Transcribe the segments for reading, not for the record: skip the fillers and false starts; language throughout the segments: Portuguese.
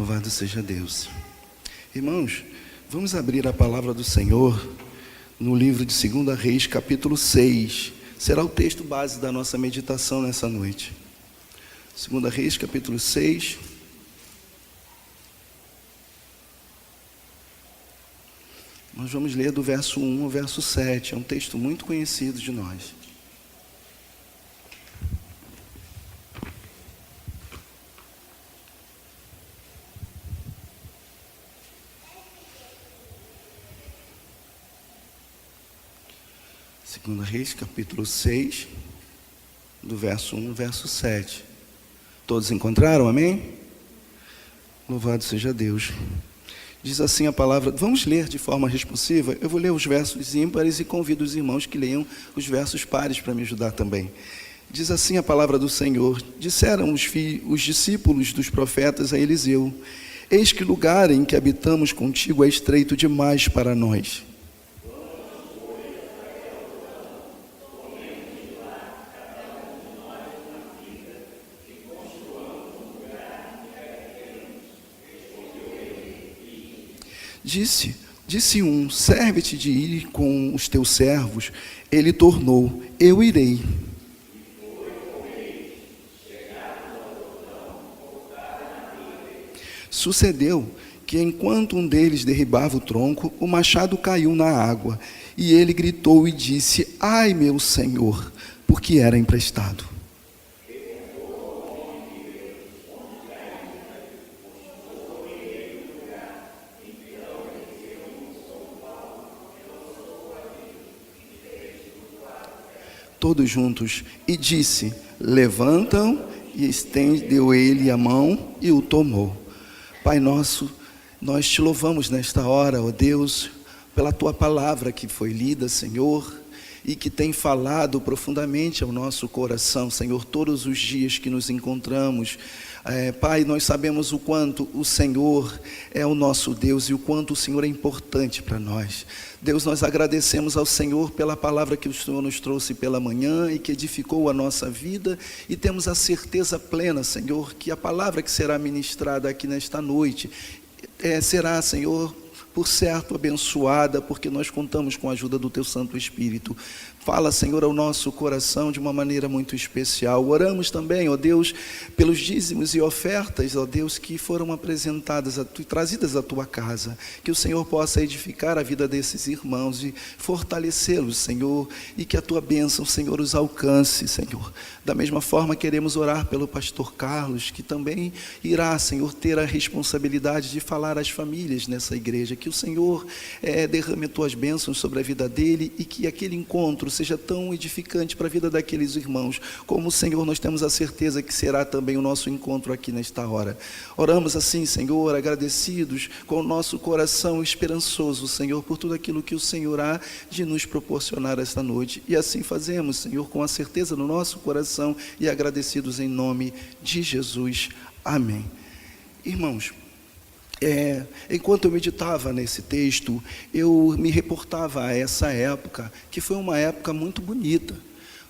Louvado seja Deus. Irmãos, vamos abrir a palavra do Senhor no livro de 2 Reis, capítulo 6. Será o texto base da nossa meditação nessa noite. 2 Reis, capítulo 6. Nós vamos ler do verso 1 ao verso 7. É um texto muito conhecido de nós. Segunda Reis, capítulo 6, do verso 1 ao verso 7. Todos encontraram? Amém? Louvado seja Deus. Diz assim a palavra, vamos ler de forma responsiva. Eu vou ler os versos ímpares e convido os irmãos que leiam os versos pares para me ajudar também. Diz assim a palavra do Senhor: disseram os discípulos dos profetas a Eliseu: eis que o lugar em que habitamos contigo é estreito demais para nós. Disse um: serve-te de ir com os teus servos. Ele tornou: eu irei. Sucedeu que, enquanto um deles derribava o tronco, o machado caiu na água, e ele gritou e disse: ai, meu senhor, porque era emprestado. Todos juntos, e disse: levantam, e estendeu ele a mão e o tomou. Pai nosso, nós te louvamos nesta hora, ó Deus, pela tua palavra que foi lida, Senhor, e que tem falado profundamente ao nosso coração, Senhor, todos os dias que nos encontramos. Pai, nós sabemos o quanto o Senhor é o nosso Deus e o quanto o Senhor é importante para nós. Deus, nós agradecemos ao Senhor pela palavra que o Senhor nos trouxe pela manhã e que edificou a nossa vida, e temos a certeza plena, Senhor, que a palavra que será ministrada aqui nesta noite será, Senhor, por certo abençoada, porque nós contamos com a ajuda do Teu Santo Espírito. Fala, Senhor, ao nosso coração de uma maneira muito especial. Oramos também, ó Deus, pelos dízimos e ofertas, ó Deus, que foram apresentadas e trazidas à Tua casa. Que o Senhor possa edificar a vida desses irmãos e fortalecê-los, Senhor, e que a Tua bênção, Senhor, os alcance, Senhor. Da mesma forma, queremos orar pelo pastor Carlos, que também irá, Senhor, ter a responsabilidade de falar às famílias nessa igreja. Que o Senhor derrame as Tuas bênçãos sobre a vida dele e que aquele encontro seja tão edificante para a vida daqueles irmãos, como, Senhor, nós temos a certeza que será também o nosso encontro aqui nesta hora. Oramos assim, Senhor, agradecidos, com o nosso coração esperançoso, Senhor, por tudo aquilo que o Senhor há de nos proporcionar esta noite. E assim fazemos, Senhor, com a certeza no nosso coração e agradecidos em nome de Jesus. Amém. Irmãos, enquanto eu meditava nesse texto, eu me reportava a essa época, que foi uma época muito bonita,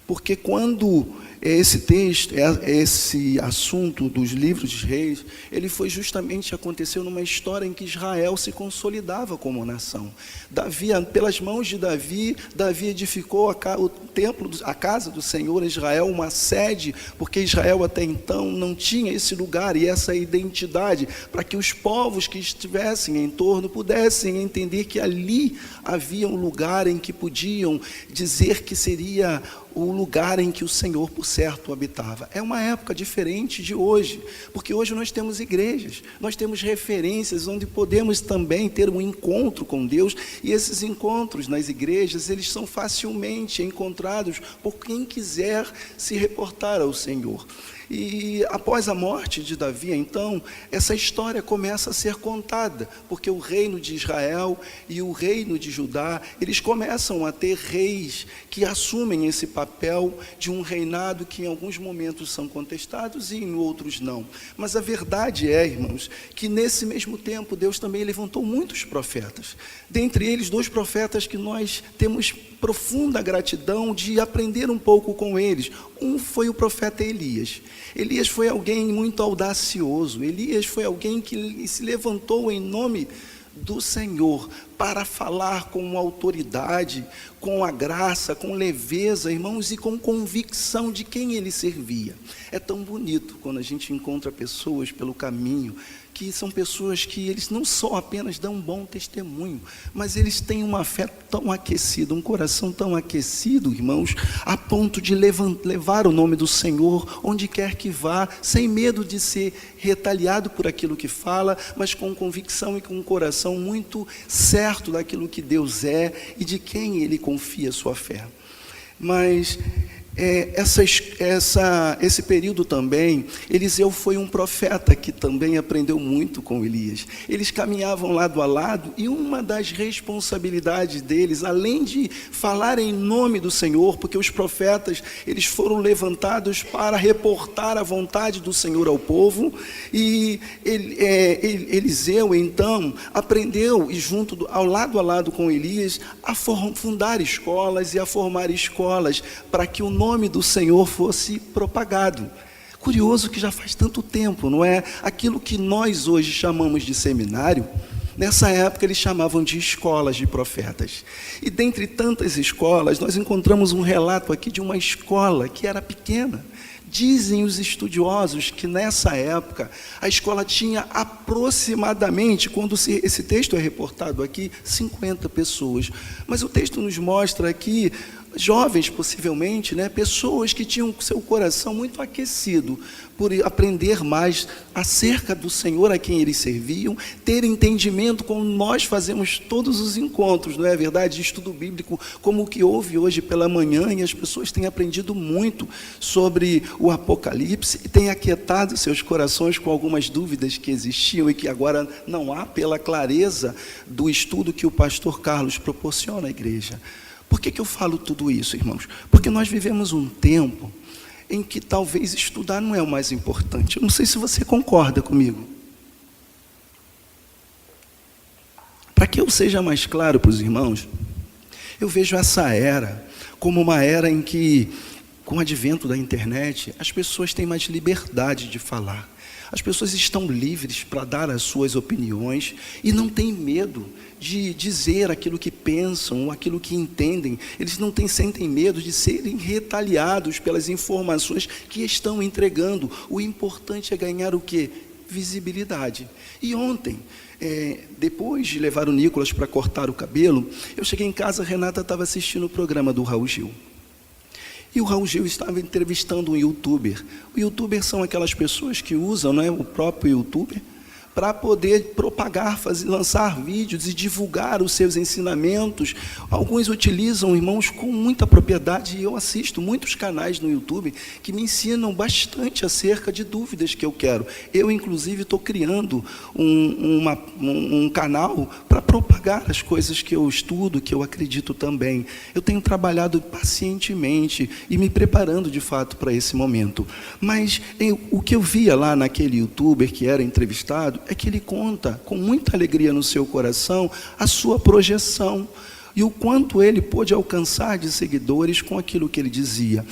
porque quando esse texto, esse assunto dos livros de reis, ele foi justamente, aconteceu numa história em que Israel se consolidava como nação. Davi, pelas mãos de Davi edificou o templo, a casa do Senhor em Israel, uma sede, porque Israel até então não tinha esse lugar e essa identidade, para que os povos que estivessem em torno pudessem entender que ali havia um lugar em que podiam dizer que seria o lugar em que o Senhor, por certo, habitava. É uma época diferente de hoje, porque hoje nós temos igrejas, nós temos referências onde podemos também ter um encontro com Deus, e esses encontros nas igrejas, eles são facilmente encontrados por quem quiser se reportar ao Senhor. E após a morte de Davi, então, essa história começa a ser contada, porque o reino de Israel e o reino de Judá, eles começam a ter reis que assumem esse papel de um reinado que em alguns momentos são contestados e em outros não. Mas a verdade é, irmãos, que nesse mesmo tempo Deus também levantou muitos profetas. Dentre eles, 2 profetas que nós temos profunda gratidão de aprender um pouco com eles. Um foi o profeta Elias. Elias foi alguém muito audacioso. Elias foi alguém que se levantou em nome do Senhor para falar com autoridade, com a graça, com leveza, irmãos, e com convicção de quem ele servia. É tão bonito quando a gente encontra pessoas pelo caminho, que são pessoas que eles não só apenas dão um bom testemunho, mas eles têm uma fé tão aquecida, um coração tão aquecido, irmãos, a ponto de levar o nome do Senhor onde quer que vá, sem medo de ser retaliado por aquilo que fala, mas com convicção e com um coração muito certo daquilo que Deus é e de quem ele confia a sua fé. Mas esse período também, Eliseu foi um profeta que também aprendeu muito com Elias. Eles caminhavam lado a lado, e uma das responsabilidades deles, além de falar em nome do Senhor, porque os profetas, eles foram levantados para reportar a vontade do Senhor ao povo, e Eliseu então aprendeu, e ao lado a lado com Elias, a fundar escolas e a formar escolas, para que o nome do Senhor fosse propagado. Curioso que já faz tanto tempo, não é? Aquilo que nós hoje chamamos de seminário, nessa época eles chamavam de escolas de profetas. E dentre tantas escolas, nós encontramos um relato aqui de uma escola que era pequena. Dizem os estudiosos que nessa época a escola tinha aproximadamente, quando esse texto é reportado aqui, 50 pessoas. Mas o texto nos mostra aqui jovens, possivelmente, né, pessoas que tinham seu coração muito aquecido por aprender mais acerca do Senhor a quem eles serviam, ter entendimento como nós fazemos todos os encontros, não é verdade, de estudo bíblico, como o que houve hoje pela manhã, e as pessoas têm aprendido muito sobre o Apocalipse, e têm aquietado seus corações com algumas dúvidas que existiam e que agora não há, pela clareza do estudo que o pastor Carlos proporciona à igreja. Por que eu falo tudo isso, irmãos? Porque nós vivemos um tempo em que talvez estudar não é o mais importante. Eu não sei se você concorda comigo. Para que eu seja mais claro para os irmãos, eu vejo essa era como uma era em que, com o advento da internet, as pessoas têm mais liberdade de falar. As pessoas estão livres para dar as suas opiniões e não têm medo de dizer aquilo que pensam, aquilo que entendem. Eles não sentem medo de serem retaliados pelas informações que estão entregando. O importante é ganhar o quê? Visibilidade. E ontem, depois de levar o Nicolas para cortar o cabelo, eu cheguei em casa, a Renata estava assistindo o programa do Raul Gil. E o Raul Gil estava entrevistando um youtuber. O youtuber são aquelas pessoas que usam, não é, o próprio youtuber para poder propagar, lançar vídeos e divulgar os seus ensinamentos. Alguns utilizam, irmãos, com muita propriedade, e eu assisto muitos canais no YouTube que me ensinam bastante acerca de dúvidas que eu quero. Eu, inclusive, estou criando um canal para propagar as coisas que eu estudo, que eu acredito também. Eu tenho trabalhado pacientemente e me preparando, de fato, para esse momento. Mas o que eu via lá naquele youtuber que era entrevistado, é que ele conta com muita alegria no seu coração a sua projeção e o quanto ele pôde alcançar de seguidores com aquilo que ele dizia.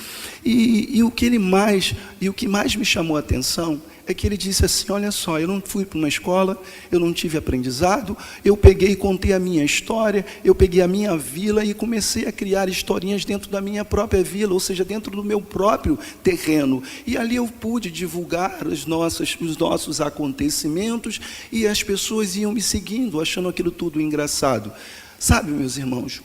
E o que mais me chamou a atenção é que ele disse assim: olha só, eu não fui para uma escola, eu não tive aprendizado, eu peguei e contei a minha história, eu peguei a minha vila e comecei a criar historinhas dentro da minha própria vila, ou seja, dentro do meu próprio terreno. E ali eu pude divulgar os nossos acontecimentos, e as pessoas iam me seguindo, achando aquilo tudo engraçado. Sabe, meus irmãos,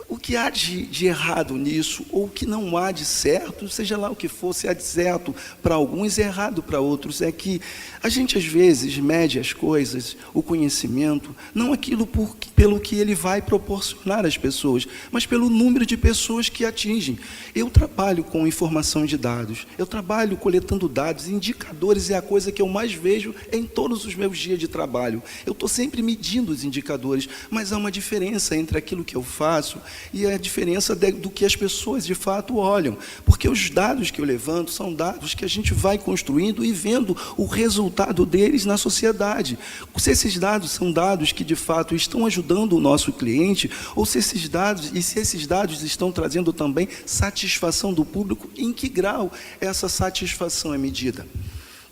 o que há de errado nisso, ou o que não há de certo, seja lá o que for, se há de certo para alguns e errado para outros, é que a gente às vezes mede as coisas, o conhecimento, não aquilo pelo que ele vai proporcionar às pessoas, mas pelo número de pessoas que atingem. Eu trabalho com informação de dados, eu trabalho coletando dados, indicadores é a coisa que eu mais vejo em todos os meus dias de trabalho. Eu estou sempre medindo os indicadores, mas há uma diferença entre aquilo que eu faço e a diferença do que as pessoas de fato olham, porque os dados que eu levanto são dados que a gente vai construindo e vendo o resultado deles na sociedade. Se esses dados são dados que de fato estão ajudando o nosso cliente, ou se esses dados estão trazendo também satisfação do público, em que grau essa satisfação é medida.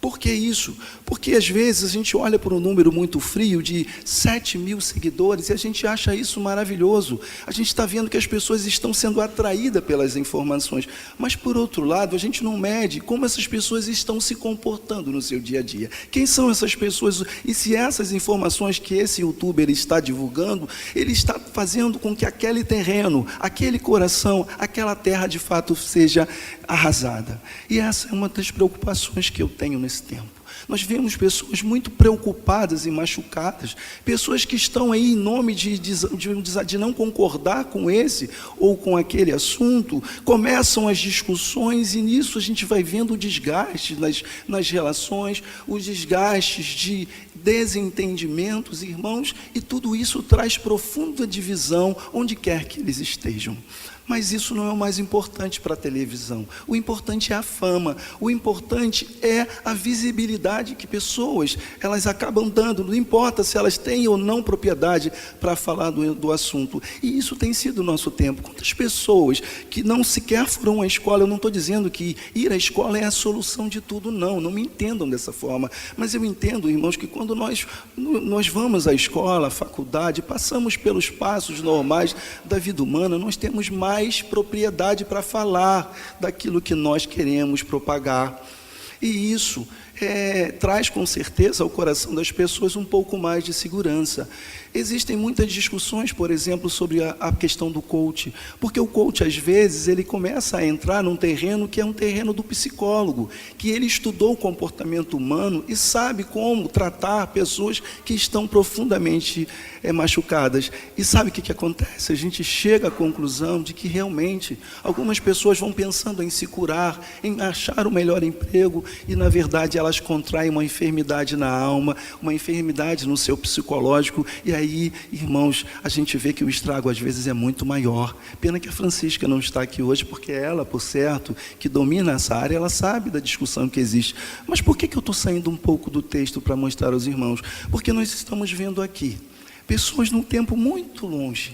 Por que isso? Porque às vezes a gente olha para um número muito frio de 7 mil seguidores e a gente acha isso maravilhoso. A gente está vendo que as pessoas estão sendo atraídas pelas informações. Mas, por outro lado, a gente não mede como essas pessoas estão se comportando no seu dia a dia. Quem são essas pessoas? E se essas informações que esse youtuber está divulgando, ele está fazendo com que aquele terreno, aquele coração, aquela terra de fato seja arrasada. E essa é uma das preocupações que eu tenho nesse tempo. Nós vemos pessoas muito preocupadas e machucadas, pessoas que estão aí em nome de não concordar com esse ou com aquele assunto, começam as discussões e nisso a gente vai vendo o desgaste nas relações, os desgastes de desentendimentos, irmãos, e tudo isso traz profunda divisão onde quer que eles estejam. Mas isso não é o mais importante para a televisão. O importante é a fama. O importante é a visibilidade que pessoas, elas acabam dando. Não importa se elas têm ou não propriedade para falar do assunto. E isso tem sido o nosso tempo. Quantas pessoas que não sequer foram à escola, eu não estou dizendo que ir à escola é a solução de tudo, não. Não me entendam dessa forma. Mas eu entendo, irmãos, que quando nós vamos à escola, à faculdade, passamos pelos passos normais da vida humana, nós temos mais propriedade para falar daquilo que nós queremos propagar. E isso traz com certeza ao coração das pessoas um pouco mais de segurança. Existem muitas discussões, por exemplo, sobre a questão do coach, porque o coach, às vezes, ele começa a entrar num terreno que é um terreno do psicólogo, que ele estudou o comportamento humano e sabe como tratar pessoas que estão profundamente machucadas. E sabe o que acontece? A gente chega à conclusão de que realmente algumas pessoas vão pensando em se curar, em achar o melhor emprego, e na verdade elas contraem uma enfermidade na alma, uma enfermidade no seu psicológico, e aí, irmãos, a gente vê que o estrago às vezes é muito maior. Pena que a Francisca não está aqui hoje, porque ela, por certo, que domina essa área, ela sabe da discussão que existe. Mas por que eu estou saindo um pouco do texto para mostrar aos irmãos? Porque nós estamos vendo aqui pessoas num tempo muito longe.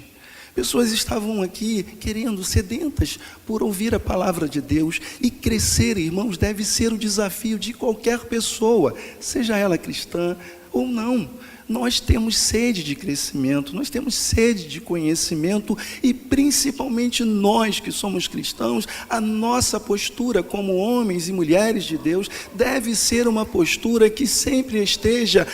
Pessoas estavam aqui querendo, sedentas por ouvir a palavra de Deus, e crescer, irmãos, deve ser o desafio de qualquer pessoa, seja ela cristã ou não. Nós temos sede de crescimento, nós temos sede de conhecimento, e principalmente nós que somos cristãos, a nossa postura como homens e mulheres de Deus deve ser uma postura que sempre esteja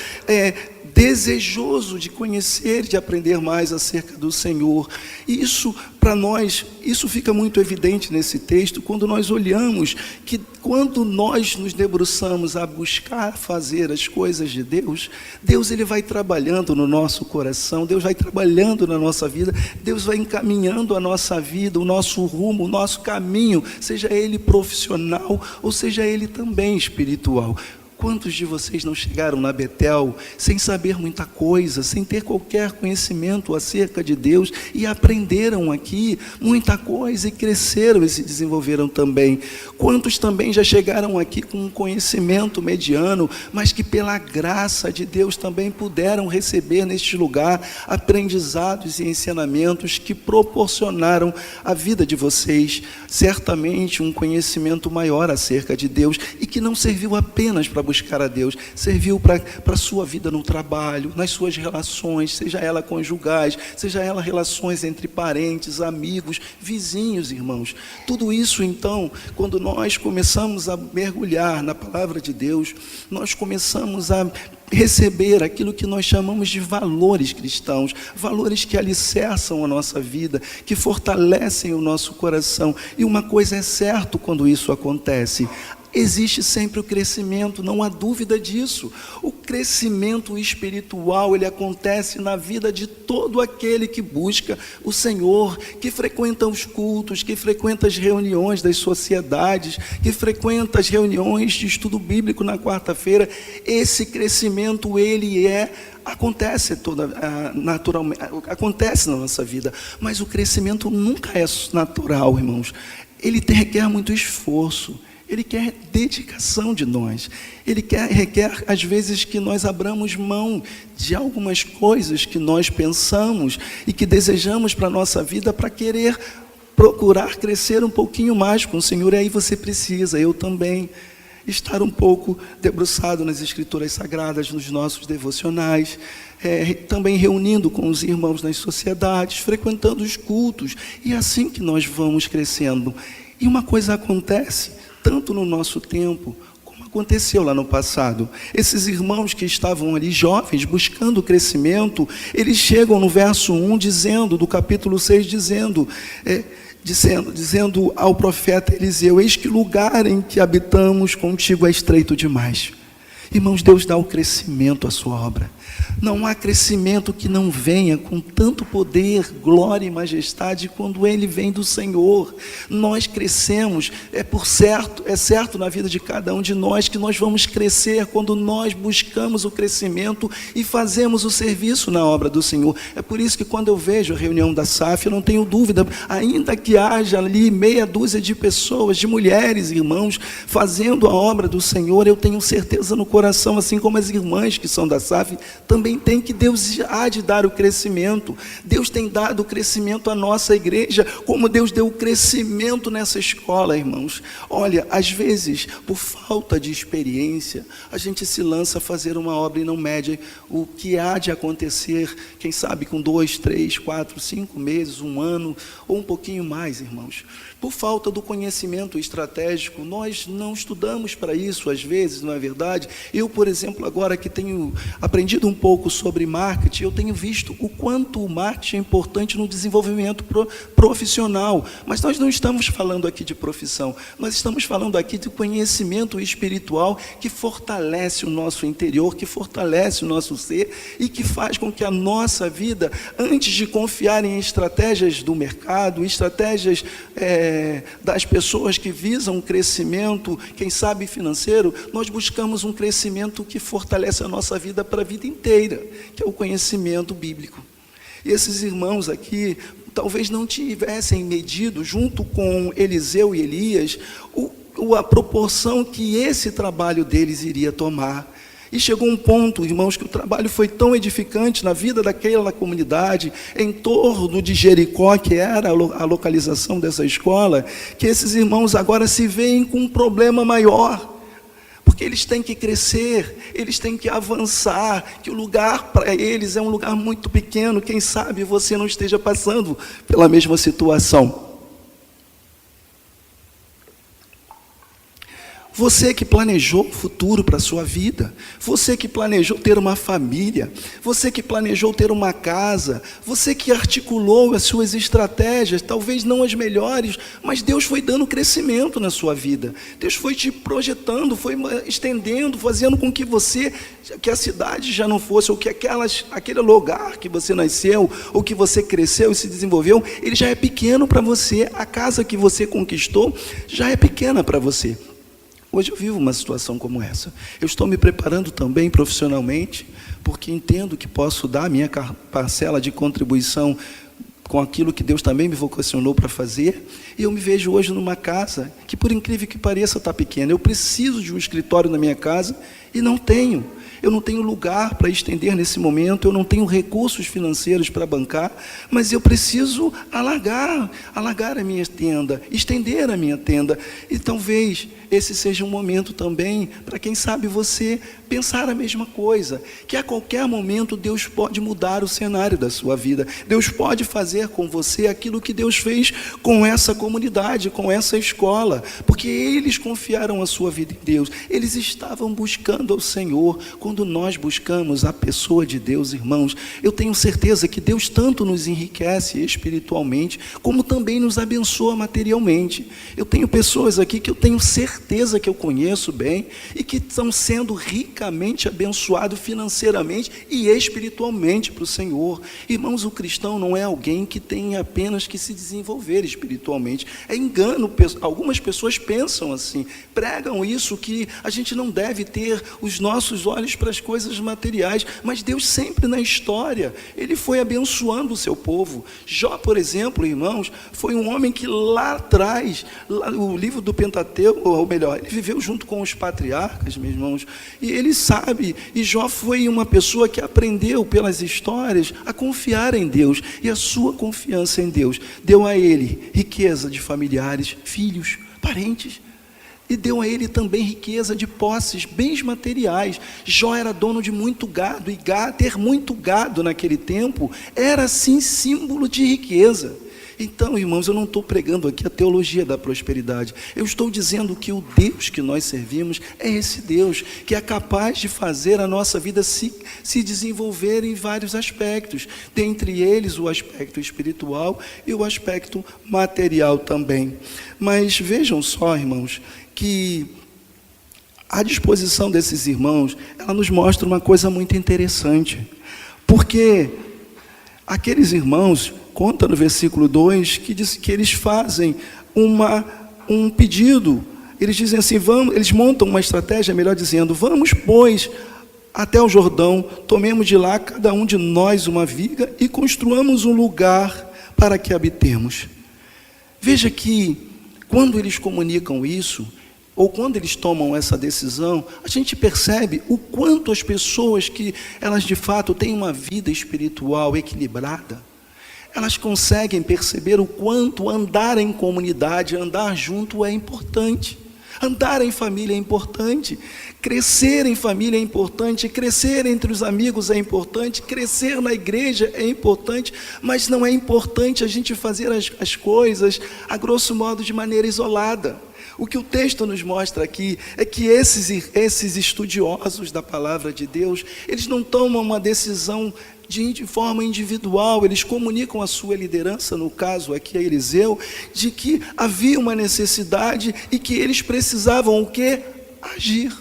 desejoso de conhecer, de aprender mais acerca do Senhor. E isso, para nós, isso fica muito evidente nesse texto, quando nós olhamos que quando nós nos debruçamos a buscar fazer as coisas de Deus, Deus ele vai trabalhando no nosso coração, Deus vai trabalhando na nossa vida, Deus vai encaminhando a nossa vida, o nosso rumo, o nosso caminho, seja ele profissional ou seja ele também espiritual. Quantos de vocês não chegaram na Betel sem saber muita coisa, sem ter qualquer conhecimento acerca de Deus, e aprenderam aqui muita coisa e cresceram e se desenvolveram também? Quantos também já chegaram aqui com um conhecimento mediano, mas que pela graça de Deus também puderam receber neste lugar aprendizados e ensinamentos que proporcionaram à vida de vocês certamente um conhecimento maior acerca de Deus, e que não serviu apenas para buscar a Deus, serviu para a sua vida no trabalho, nas suas relações, seja ela conjugais, seja ela relações entre parentes, amigos, vizinhos, irmãos. Tudo isso, então, quando nós começamos a mergulhar na palavra de Deus, nós começamos a receber aquilo que nós chamamos de valores cristãos, valores que alicerçam a nossa vida, que fortalecem o nosso coração. E uma coisa é certa quando isso acontece: existe sempre o crescimento, não há dúvida disso. O crescimento espiritual, ele acontece na vida de todo aquele que busca o Senhor, que frequenta os cultos, que frequenta as reuniões das sociedades, que frequenta as reuniões de estudo bíblico na quarta-feira. Esse crescimento, acontece naturalmente, acontece na nossa vida, mas o crescimento nunca é natural, irmãos. Ele requer muito esforço, ele quer dedicação de nós, ele requer às vezes que nós abramos mão de algumas coisas que nós pensamos e que desejamos para a nossa vida, para querer procurar crescer um pouquinho mais com o Senhor. E aí você precisa, eu também, estar um pouco debruçado nas Escrituras Sagradas, nos nossos devocionais, também reunindo com os irmãos nas sociedades, frequentando os cultos, e é assim que nós vamos crescendo. E uma coisa acontece, tanto no nosso tempo, como aconteceu lá no passado. Esses irmãos que estavam ali, jovens, buscando o crescimento, eles chegam no verso 1, do capítulo 6, dizendo ao profeta Eliseu: eis que o lugar em que habitamos contigo é estreito demais. Irmãos, Deus dá o crescimento à sua obra. Não há crescimento que não venha com tanto poder, glória e majestade quando ele vem do Senhor. Nós crescemos, é certo na vida de cada um de nós que nós vamos crescer quando nós buscamos o crescimento e fazemos o serviço na obra do Senhor. É por isso que quando eu vejo a reunião da SAF, eu não tenho dúvida, ainda que haja ali meia dúzia de pessoas, de mulheres, irmãos, fazendo a obra do Senhor, eu tenho certeza no coração, assim como as irmãs que são da SAF, também tem, que Deus há de dar o crescimento. Deus tem dado o crescimento à nossa igreja, como Deus deu o crescimento nessa escola, irmãos. Olha, às vezes, por falta de experiência, a gente se lança a fazer uma obra e não mede o que há de acontecer, quem sabe com 2, 3, 4, 5 meses, 1 ano, ou um pouquinho mais, irmãos. Por falta do conhecimento estratégico, nós não estudamos para isso, às vezes, não é verdade? Eu, por exemplo, agora que tenho aprendido um pouco sobre marketing, eu tenho visto o quanto o marketing é importante no desenvolvimento profissional. Mas nós não estamos falando aqui de profissão, nós estamos falando aqui de conhecimento espiritual que fortalece o nosso interior, que fortalece o nosso ser e que faz com que a nossa vida, antes de confiar em estratégias do mercado, estratégias das pessoas que visam um crescimento, quem sabe financeiro, nós buscamos um crescimento que fortalece a nossa vida para a vida inteira, que é o conhecimento bíblico. E esses irmãos aqui talvez não tivessem medido, junto com Eliseu e Elias, a proporção que esse trabalho deles iria tomar. E chegou um ponto, irmãos, que o trabalho foi tão edificante na vida daquela comunidade, em torno de Jericó, que era a localização dessa escola, que esses irmãos agora se veem com um problema maior, porque eles têm que crescer, eles têm que avançar, que o lugar para eles é um lugar muito pequeno. Quem sabe você não esteja passando pela mesma situação. Você que planejou o futuro para a sua vida, você que planejou ter uma família, você que planejou ter uma casa, você que articulou as suas estratégias, talvez não as melhores, mas Deus foi dando crescimento na sua vida. Deus foi te projetando, foi estendendo, fazendo com que que a cidade já não fosse, ou que aquele lugar que você nasceu, ou que você cresceu e se desenvolveu, ele já é pequeno para você. A casa que você conquistou já é pequena para você. Hoje eu vivo uma situação como essa. Eu estou me preparando também profissionalmente, porque entendo que posso dar a minha parcela de contribuição com aquilo que Deus também me vocacionou para fazer. E eu me vejo hoje numa casa que, por incrível que pareça, está pequena. Eu preciso de um escritório na minha casa e não tenho. Eu não tenho lugar para estender nesse momento, eu não tenho recursos financeiros para bancar, mas eu preciso alargar a minha tenda, estender a minha tenda. E talvez esse seja um momento também para, quem sabe, você pensar a mesma coisa, que a qualquer momento Deus pode mudar o cenário da sua vida. Deus pode fazer com você aquilo que Deus fez com essa comunidade, com essa escola, porque eles confiaram a sua vida em Deus. Eles estavam buscando buscando ao Senhor, quando nós buscamos a pessoa de Deus, irmãos, eu tenho certeza que Deus tanto nos enriquece espiritualmente, como também nos abençoa materialmente. Eu tenho pessoas aqui que eu tenho certeza que eu conheço bem e que estão sendo ricamente abençoados financeiramente e espiritualmente para o Senhor. Irmãos, o cristão não é alguém que tem apenas que se desenvolver espiritualmente. É engano, algumas pessoas pensam assim, pregam isso, que a gente não deve ter os nossos olhos para as coisas materiais, mas Deus sempre na história, Ele foi abençoando o seu povo. Jó, por exemplo, irmãos, foi um homem que lá atrás, o livro do Pentateuco, ou melhor, ele viveu junto com os patriarcas, meus irmãos, e ele sabe, e Jó foi uma pessoa que aprendeu pelas histórias a confiar em Deus, e a sua confiança em Deus deu a ele riqueza de familiares, filhos, parentes, e deu a ele também riqueza de posses, bens materiais. Jó era dono de muito gado, e ter muito gado naquele tempo era sim símbolo de riqueza. Então, irmãos, eu não estou pregando aqui a teologia da prosperidade, eu estou dizendo que o Deus que nós servimos é esse Deus, que é capaz de fazer a nossa vida se desenvolver em vários aspectos, dentre eles o aspecto espiritual e o aspecto material também. Mas vejam só, irmãos, que a disposição desses irmãos, ela nos mostra uma coisa muito interessante, porque aqueles irmãos, conta no versículo 2, que diz que eles fazem um pedido, eles dizem assim, eles montam uma estratégia, melhor dizendo, vamos, pois, até o Jordão, tomemos de lá cada um de nós uma viga e construamos um lugar para que habitemos. Veja que, quando eles comunicam isso, ou quando eles tomam essa decisão, a gente percebe o quanto as pessoas que elas de fato têm uma vida espiritual equilibrada, elas conseguem perceber o quanto andar em comunidade, andar junto é importante. Andar em família é importante, crescer em família é importante, crescer entre os amigos é importante, crescer na igreja é importante, mas não é importante a gente fazer as coisas, a grosso modo, de maneira isolada. O que o texto nos mostra aqui é que esses estudiosos da palavra de Deus, eles não tomam uma decisão de forma individual, eles comunicam a sua liderança, no caso aqui a Eliseu, de que havia uma necessidade e que eles precisavam o quê? Agir.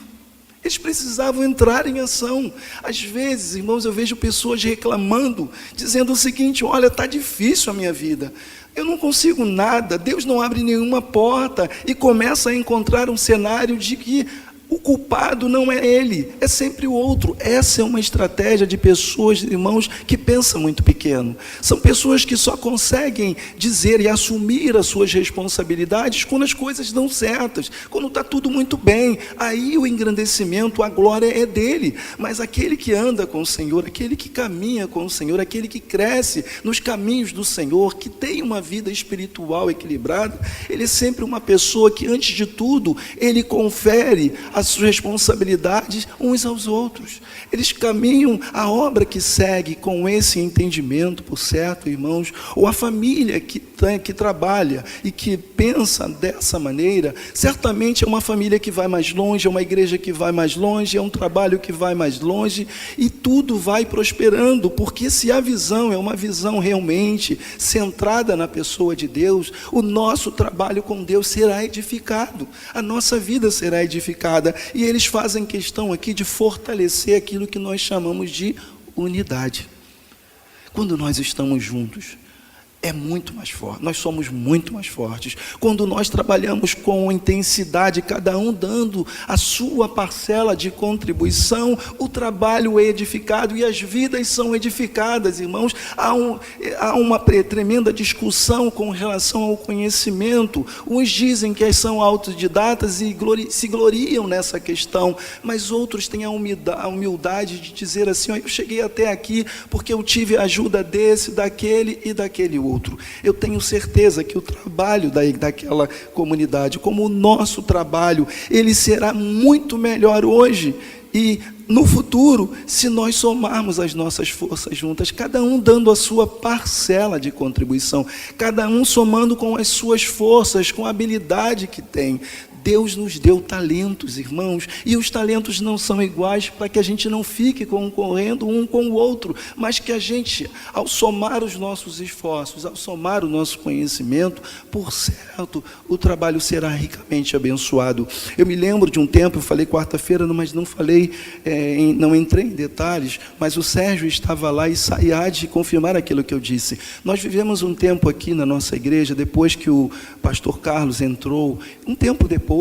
Eles precisavam entrar em ação. Às vezes, irmãos, eu vejo pessoas reclamando, dizendo o seguinte, olha, está difícil a minha vida, eu não consigo nada, Deus não abre nenhuma porta, e começa a encontrar um cenário de que o culpado não é ele, é sempre o outro. Essa é uma estratégia de pessoas, irmãos, que pensam muito pequeno. São pessoas que só conseguem dizer e assumir as suas responsabilidades quando as coisas dão certas, quando está tudo muito bem. Aí o engrandecimento, a glória é dele. Mas aquele que anda com o Senhor, aquele que caminha com o Senhor, aquele que cresce nos caminhos do Senhor, que tem uma vida espiritual equilibrada, ele é sempre uma pessoa que, antes de tudo, ele confere as suas responsabilidades uns aos outros. Eles caminham a obra que segue com esse entendimento, por certo, irmãos, ou a família que trabalha e que pensa dessa maneira, certamente é uma família que vai mais longe, é uma igreja que vai mais longe, é um trabalho que vai mais longe, e tudo vai prosperando, porque se a visão é uma visão realmente centrada na pessoa de Deus, o nosso trabalho com Deus será edificado, a nossa vida será edificada. E eles fazem questão aqui de fortalecer aquilo que nós chamamos de unidade. Quando nós estamos juntos, é muito mais forte, nós somos muito mais fortes. Quando nós trabalhamos com intensidade, cada um dando a sua parcela de contribuição, o trabalho é edificado e as vidas são edificadas, irmãos. Há uma tremenda discussão com relação ao conhecimento. Uns dizem que são autodidatas e se gloriam nessa questão, mas outros têm a humildade de dizer assim, eu cheguei até aqui porque eu tive a ajuda desse, daquele e daquele outro. Eu tenho certeza que o trabalho daquela comunidade, como o nosso trabalho, ele será muito melhor hoje e no futuro, se nós somarmos as nossas forças juntas, cada um dando a sua parcela de contribuição, cada um somando com as suas forças, com a habilidade que tem. Deus nos deu talentos, irmãos, e os talentos não são iguais para que a gente não fique concorrendo um com o outro, mas que a gente, ao somar os nossos esforços, ao somar o nosso conhecimento, por certo, o trabalho será ricamente abençoado. Eu me lembro de um tempo, eu falei quarta-feira, mas não falei, não entrei em detalhes, mas o Sérgio estava lá e há de confirmar aquilo que eu disse. Nós vivemos um tempo aqui na nossa igreja, depois que o pastor Carlos entrou, um tempo depois,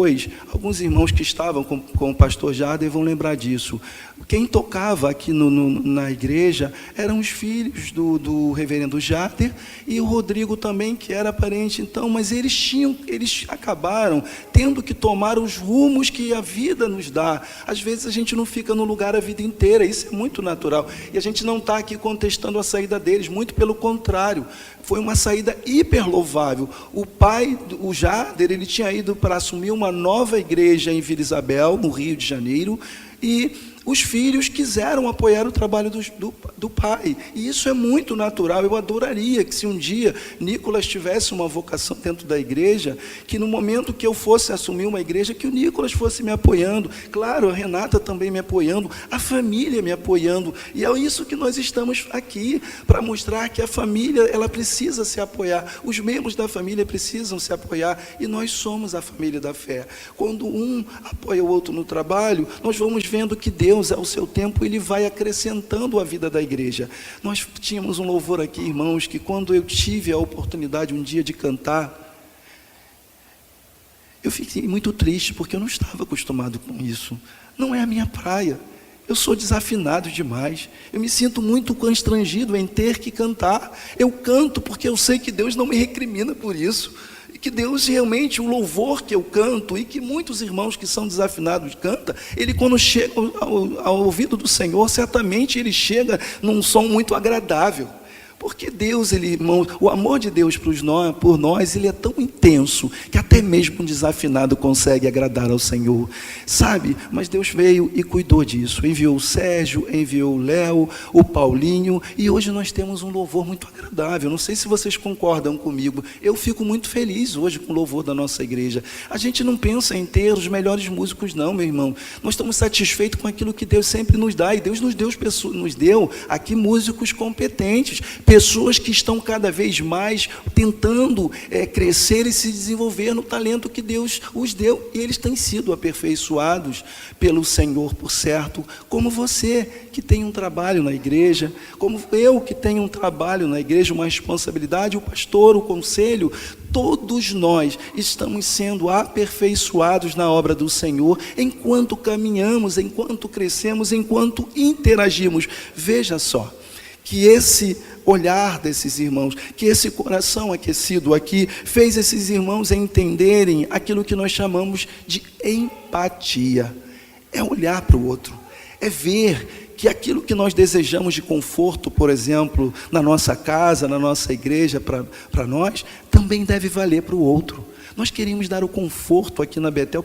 alguns irmãos que estavam com o pastor Jader vão lembrar disso. Quem tocava aqui na igreja eram os filhos do reverendo Jader e o Rodrigo também, que era parente, então, mas eles acabaram tendo que tomar os rumos que a vida nos dá. Às vezes a gente não fica no lugar a vida inteira, isso é muito natural, e a gente não está aqui contestando a saída deles, muito pelo contrário, foi uma saída hiper louvável. O pai, o Jader, ele tinha ido para assumir uma nova igreja em Vila Isabel, no Rio de Janeiro, e os filhos quiseram apoiar o trabalho do pai, e isso é muito natural. Eu adoraria que, se um dia Nicolas tivesse uma vocação dentro da igreja, que no momento que eu fosse assumir uma igreja, que o Nicolas fosse me apoiando, claro, a Renata também me apoiando, a família me apoiando, e é isso que nós estamos aqui, para mostrar que a família, ela precisa se apoiar, os membros da família precisam se apoiar, e nós somos a família da fé. Quando um apoia o outro no trabalho, nós vamos vendo que Deus, ao seu tempo, ele vai acrescentando a vida da igreja. Nós tínhamos um louvor aqui, irmãos, que quando eu tive a oportunidade um dia de cantar, eu fiquei muito triste, porque eu não estava acostumado com isso. Não é a minha praia. Eu sou desafinado demais. Eu me sinto muito constrangido em ter que cantar. Eu canto porque eu sei que Deus não me recrimina por isso. Que Deus realmente, o louvor que eu canto, e que muitos irmãos que são desafinados cantam, ele, quando chega ao ouvido do Senhor, certamente ele chega num som muito agradável. Porque Deus, irmão, o amor de Deus por nós, ele é tão intenso, que até mesmo um desafinado consegue agradar ao Senhor, sabe? Mas Deus veio e cuidou disso, enviou o Sérgio, enviou o Léo, o Paulinho, e hoje nós temos um louvor muito agradável. Não sei se vocês concordam comigo, eu fico muito feliz hoje com o louvor da nossa igreja. A gente não pensa em ter os melhores músicos não, meu irmão, nós estamos satisfeitos com aquilo que Deus sempre nos dá, e Deus nos deu aqui músicos competentes, pessoas que estão cada vez mais tentando crescer e se desenvolver no talento que Deus os deu, e eles têm sido aperfeiçoados pelo Senhor, por certo, como você que tem um trabalho na igreja, como eu que tenho um trabalho na igreja, uma responsabilidade, o pastor, o conselho, todos nós estamos sendo aperfeiçoados na obra do Senhor, enquanto caminhamos, enquanto crescemos, enquanto interagimos. Veja só, que esse olhar desses irmãos, que esse coração aquecido aqui, fez esses irmãos entenderem aquilo que nós chamamos de empatia. É olhar para o outro, é ver que aquilo que nós desejamos de conforto, por exemplo, na nossa casa, na nossa igreja, para nós, também deve valer para o outro. Nós queremos dar o conforto aqui na Betel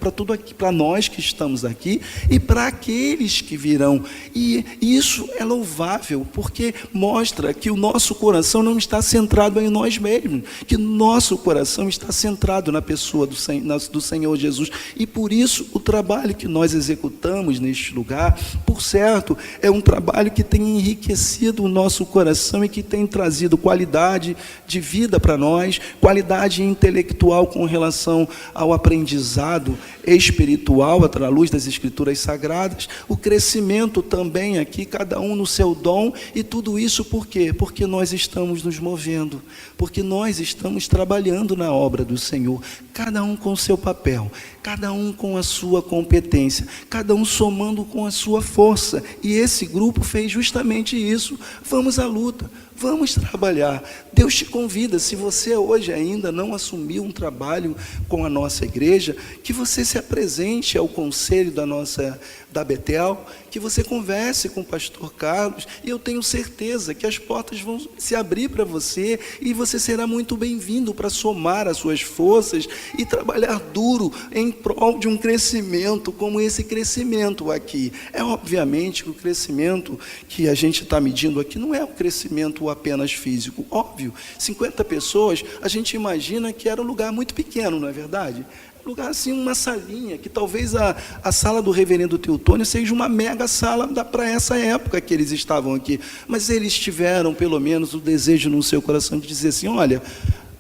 para nós que estamos aqui e para aqueles que virão. E isso é louvável, porque mostra que o nosso coração não está centrado em nós mesmos, que nosso coração está centrado na pessoa do Senhor Jesus. E por isso o trabalho que nós executamos neste lugar, por certo, é um trabalho que tem enriquecido o nosso coração e que tem trazido qualidade de vida para nós, qualidade intelectual com relação ao aprendizado espiritual, à luz das Escrituras Sagradas, o crescimento também aqui, cada um no seu dom, e tudo isso por quê? Porque nós estamos nos movendo, porque nós estamos trabalhando na obra do Senhor, cada um com o seu papel, cada um com a sua competência, cada um somando com a sua força, e esse grupo fez justamente isso. Vamos à luta, vamos trabalhar. Deus te convida, se você hoje ainda não assumiu um trabalho com a nossa igreja, que você se apresente ao conselho da Betel, que você converse com o pastor Carlos, e eu tenho certeza que as portas vão se abrir para você, e você será muito bem-vindo para somar as suas forças e trabalhar duro em prol de um crescimento como esse crescimento aqui. É obviamente que o crescimento que a gente está medindo aqui não é um crescimento apenas físico, óbvio, 50 pessoas, a gente imagina que era um lugar muito pequeno, não é verdade? Um lugar assim, uma salinha, que talvez a sala do reverendo Teutônio seja uma mega sala para essa época que eles estavam aqui. Mas eles tiveram, pelo menos, o desejo no seu coração de dizer assim, olha,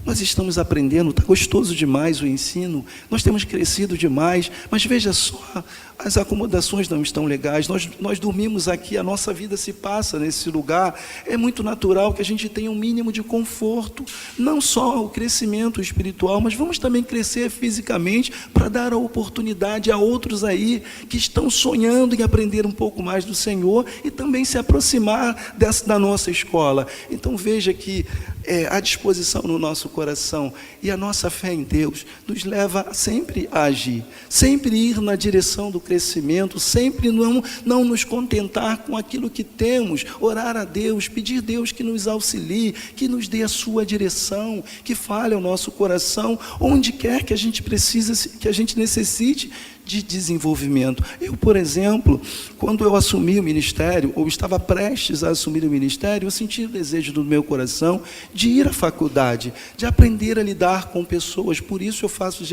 nós estamos aprendendo, está gostoso demais o ensino, nós temos crescido demais, mas veja só, as acomodações não estão legais, nós dormimos aqui, a nossa vida se passa nesse lugar, é muito natural que a gente tenha um mínimo de conforto, não só o crescimento espiritual, mas vamos também crescer fisicamente para dar a oportunidade a outros aí que estão sonhando em aprender um pouco mais do Senhor e também se aproximar da nossa escola. Então veja que a disposição no nosso coração e a nossa fé em Deus nos leva sempre a agir, sempre ir na direção do crescimento, sempre não nos contentar com aquilo que temos, orar a Deus, pedir a Deus que nos auxilie, que nos dê a sua direção, que fale ao nosso coração, onde quer que a gente precise, que a gente necessite de desenvolvimento. Eu, por exemplo, quando eu assumi o ministério, ou estava prestes a assumir o ministério, eu senti o desejo do meu coração de ir à faculdade, de aprender a lidar com pessoas. Por isso eu faço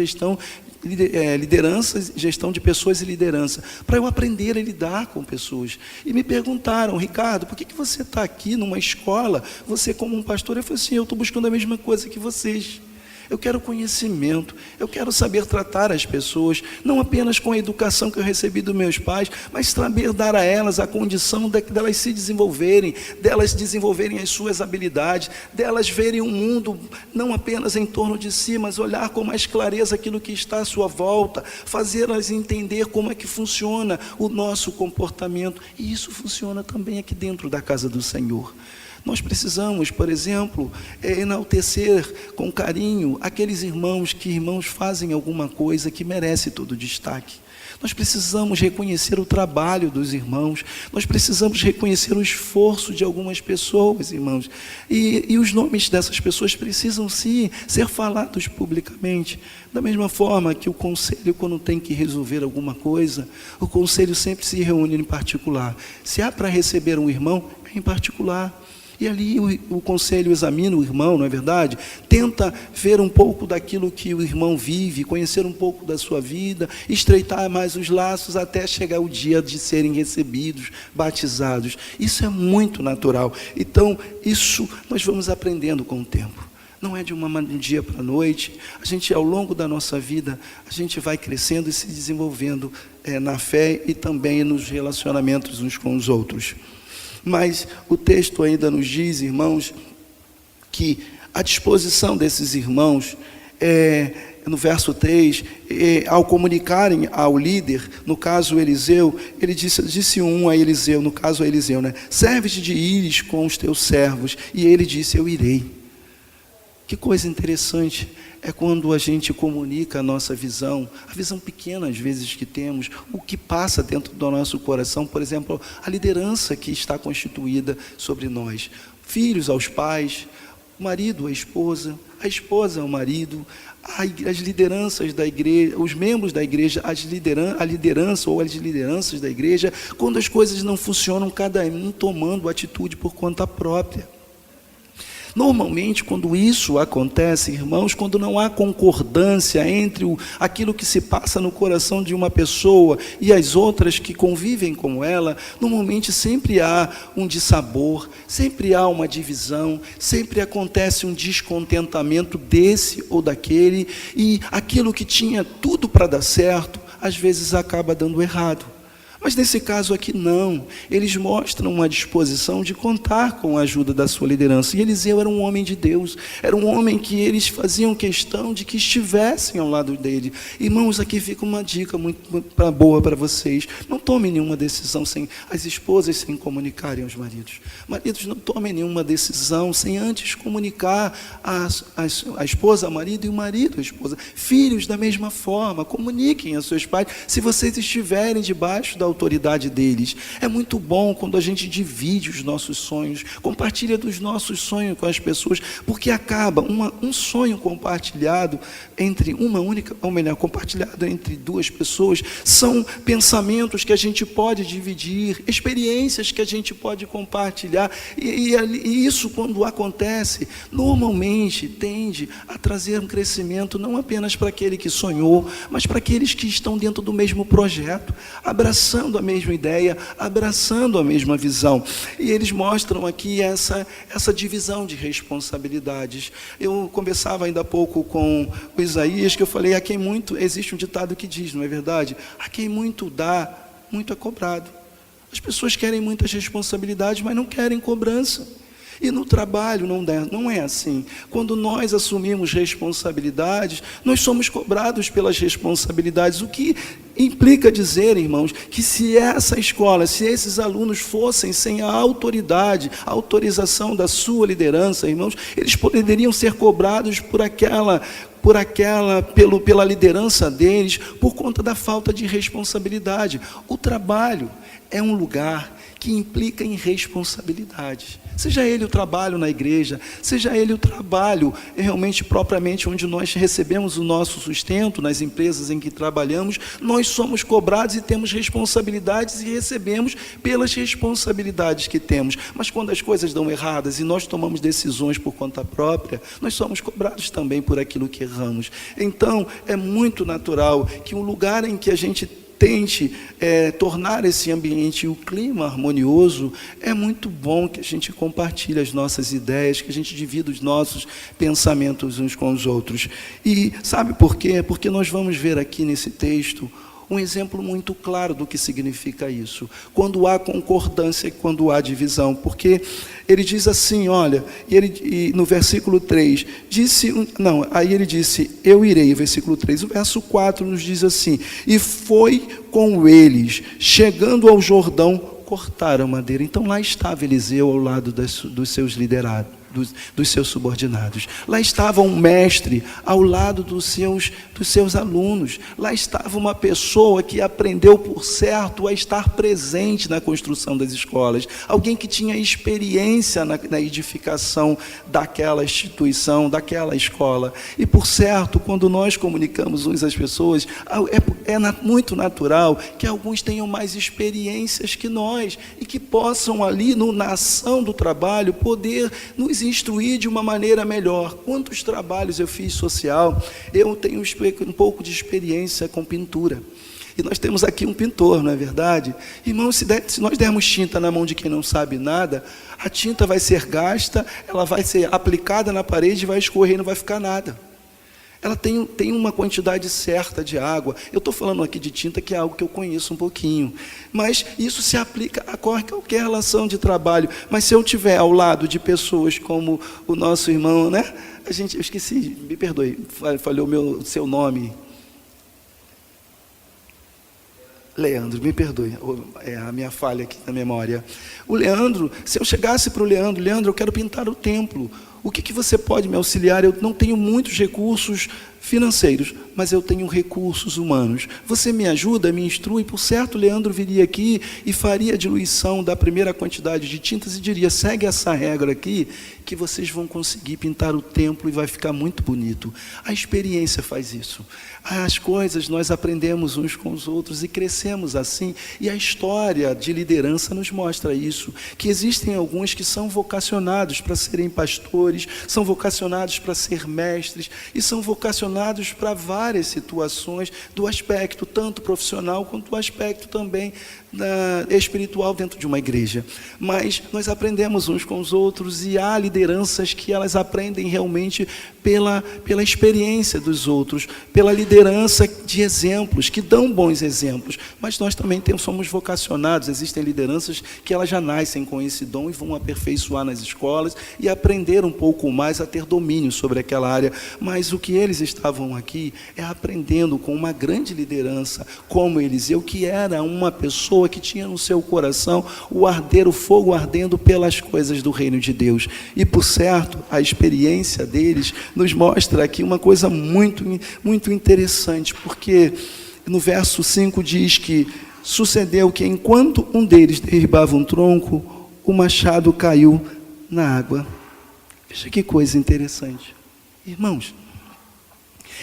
liderança, gestão de pessoas e liderança, para eu aprender a lidar com pessoas. E me perguntaram, Ricardo, por que você está aqui numa escola, você como um pastor? Eu falei assim, eu estou buscando a mesma coisa que vocês. Eu quero conhecimento, eu quero saber tratar as pessoas, não apenas com a educação que eu recebi dos meus pais, mas saber dar a elas a condição delas se desenvolverem, delas desenvolverem as suas habilidades, delas verem o mundo não apenas em torno de si, mas olhar com mais clareza aquilo que está à sua volta, fazê-las entender como é que funciona o nosso comportamento. E isso funciona também aqui dentro da casa do Senhor. Nós precisamos, por exemplo, enaltecer com carinho aqueles irmãos que fazem alguma coisa que merece todo o destaque. Nós precisamos reconhecer o trabalho dos irmãos, nós precisamos reconhecer o esforço de algumas pessoas, irmãos, e os nomes dessas pessoas precisam sim ser falados publicamente. Da mesma forma que o conselho, quando tem que resolver alguma coisa, o conselho sempre se reúne em particular. Se há para receber um irmão, é em particular. E ali o conselho examina o irmão, não é verdade? Tenta ver um pouco daquilo que o irmão vive, conhecer um pouco da sua vida, estreitar mais os laços até chegar o dia de serem recebidos, batizados. Isso é muito natural. Então, isso nós vamos aprendendo com o tempo. Não é de um dia para a noite. A gente, ao longo da nossa vida, a gente vai crescendo e se desenvolvendo na fé e também nos relacionamentos uns com os outros. Mas o texto ainda nos diz, irmãos, que a disposição desses irmãos, no verso 3, ao comunicarem ao líder, no caso Eliseu, ele disse um a Eliseu, no caso a Eliseu, serve-te de ires com os teus servos, e ele disse, eu irei. Que coisa interessante é quando a gente comunica a nossa visão, a visão pequena às vezes que temos, o que passa dentro do nosso coração, por exemplo, a liderança que está constituída sobre nós, filhos aos pais, o marido à esposa, a esposa ao marido, as lideranças da igreja, os membros da igreja, a liderança ou as lideranças da igreja, quando as coisas não funcionam, cada um tomando atitude por conta própria. Normalmente, quando isso acontece, irmãos, quando não há concordância entre aquilo que se passa no coração de uma pessoa e as outras que convivem com ela, normalmente sempre há um dissabor, sempre há uma divisão, sempre acontece um descontentamento desse ou daquele, e aquilo que tinha tudo para dar certo, às vezes acaba dando errado. Mas nesse caso aqui não, eles mostram uma disposição de contar com a ajuda da sua liderança. E Eliseu era um homem de Deus, era um homem que eles faziam questão de que estivessem ao lado dele. Irmãos, aqui fica uma dica muito boa para vocês. Não tomem nenhuma decisão sem as esposas sem comunicarem aos maridos. Maridos, não tomem nenhuma decisão sem antes comunicar a esposa ao marido e o marido à esposa. Filhos, da mesma forma, comuniquem aos seus pais. Se vocês estiverem debaixo da autoridade deles. É muito bom quando a gente divide os nossos sonhos, compartilha dos nossos sonhos com as pessoas, porque acaba um sonho compartilhado entre uma única, ou melhor, compartilhado entre duas pessoas, são pensamentos que a gente pode dividir, experiências que a gente pode compartilhar, e isso, quando acontece, normalmente tende a trazer um crescimento não apenas para aquele que sonhou, mas para aqueles que estão dentro do mesmo projeto, abraçando a mesma ideia, abraçando a mesma visão. E eles mostram aqui essa divisão de responsabilidades. Eu conversava ainda há pouco com o Isaías, que eu falei, a quem muito, existe um ditado que diz, não é verdade? A quem muito dá, muito é cobrado. As pessoas querem muitas responsabilidades, mas não querem cobrança. E no trabalho não é assim. Quando nós assumimos responsabilidades, nós somos cobrados pelas responsabilidades, o que implica dizer, irmãos, que se essa escola, se esses alunos fossem sem a autoridade, a autorização da sua liderança, irmãos, eles poderiam ser cobrados pela liderança deles, por conta da falta de responsabilidade. O trabalho é um lugar que implica em responsabilidade. Seja ele o trabalho na igreja, seja ele o trabalho realmente propriamente onde nós recebemos o nosso sustento, nas empresas em que trabalhamos, nós somos cobrados e temos responsabilidades e recebemos pelas responsabilidades que temos. Mas quando as coisas dão erradas e nós tomamos decisões por conta própria, nós somos cobrados também por aquilo que erramos. Então, é muito natural que um lugar em que a gente tente tornar esse ambiente, o clima harmonioso, é muito bom que a gente compartilhe as nossas ideias, que a gente divida os nossos pensamentos uns com os outros. E sabe por quê? Porque nós vamos ver aqui nesse texto um exemplo muito claro do que significa isso. Quando há concordância e quando há divisão. Porque ele diz assim, olha, e no versículo 3, aí ele disse, eu irei, versículo 3. O verso 4 nos diz assim, e foi com eles, chegando ao Jordão, cortaram a madeira. Então lá estava Eliseu ao lado dos seus liderados, dos seus subordinados. Lá estava um mestre ao lado dos seus alunos. Lá estava uma pessoa que aprendeu, por certo, a estar presente na construção das escolas. Alguém que tinha experiência na edificação daquela instituição, daquela escola. E, por certo, quando nós comunicamos uns às pessoas, muito natural que alguns tenham mais experiências que nós e que possam ali, na ação do trabalho, poder nos instruir de uma maneira melhor. Quantos trabalhos eu fiz social, eu tenho um pouco de experiência com pintura. E nós temos aqui um pintor, não é verdade? Irmãos, se nós dermos tinta na mão de quem não sabe nada, a tinta vai ser gasta, ela vai ser aplicada na parede, vai escorrer e não vai ficar nada. Ela tem uma quantidade certa de água. Eu estou falando aqui de tinta, que é algo que eu conheço um pouquinho. Mas isso se aplica a qualquer relação de trabalho. Mas se eu estiver ao lado de pessoas como o nosso irmão, né? Eu esqueci, me perdoe, falhou o seu nome. Leandro, me perdoe, é a minha falha aqui na memória. O Leandro, se eu chegasse para o Leandro, eu quero pintar o templo. O que você pode me auxiliar? Eu não tenho muitos recursos financeiros, mas eu tenho recursos humanos. Você me ajuda, me instrui? Por certo, Leandro viria aqui e faria a diluição da primeira quantidade de tintas e diria, segue essa regra aqui, que vocês vão conseguir pintar o templo e vai ficar muito bonito. A experiência faz isso. As coisas nós aprendemos uns com os outros e crescemos assim. E a história de liderança nos mostra isso, que existem alguns que são vocacionados para serem pastores, são vocacionados para ser mestres e são vocacionados para várias situações do aspecto tanto profissional quanto do aspecto também espiritual dentro de uma igreja. Mas nós aprendemos uns com os outros e há lideranças que elas aprendem realmente pela experiência dos outros, pela liderança de exemplos, que dão bons exemplos. Mas nós também somos vocacionados, existem lideranças que elas já nascem com esse dom e vão aperfeiçoar nas escolas e aprender um pouco mais a ter domínio sobre aquela área. Mas o que eles estavam aqui é aprendendo com uma grande liderança, como Eliseu, que era uma pessoa que tinha no seu coração o fogo ardendo pelas coisas do reino de Deus. E, por certo, a experiência deles nos mostra aqui uma coisa muito, muito interessante, porque no verso 5 diz que sucedeu que, enquanto um deles derribava um tronco, o machado caiu na água. Veja que coisa interessante. Irmãos,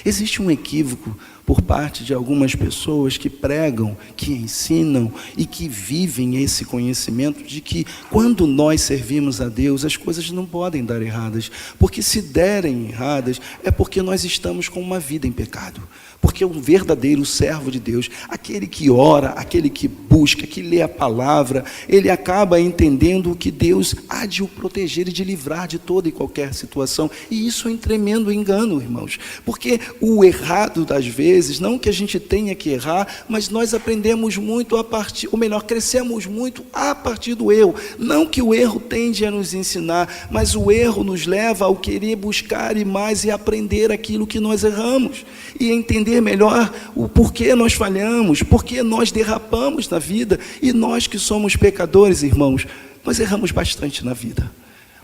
existe um equívoco por parte de algumas pessoas que pregam, que ensinam e que vivem esse conhecimento de que quando nós servimos a Deus, as coisas não podem dar erradas, porque se derem erradas, é porque nós estamos com uma vida em pecado. Porque o verdadeiro servo de Deus, aquele que ora, aquele que busca, que lê a palavra, ele acaba entendendo que Deus há de o proteger e de livrar de toda e qualquer situação. E isso é um tremendo engano, irmãos. Porque o errado das vezes, não que a gente tenha que errar, mas nós aprendemos muito a partir, ou melhor, crescemos muito a partir do erro. Não que o erro tende a nos ensinar, mas o erro nos leva ao querer buscar e mais e aprender aquilo que nós erramos. E entender melhor o porquê nós falhamos, porquê nós derrapamos na vida. E nós que somos pecadores, irmãos, nós erramos bastante na vida.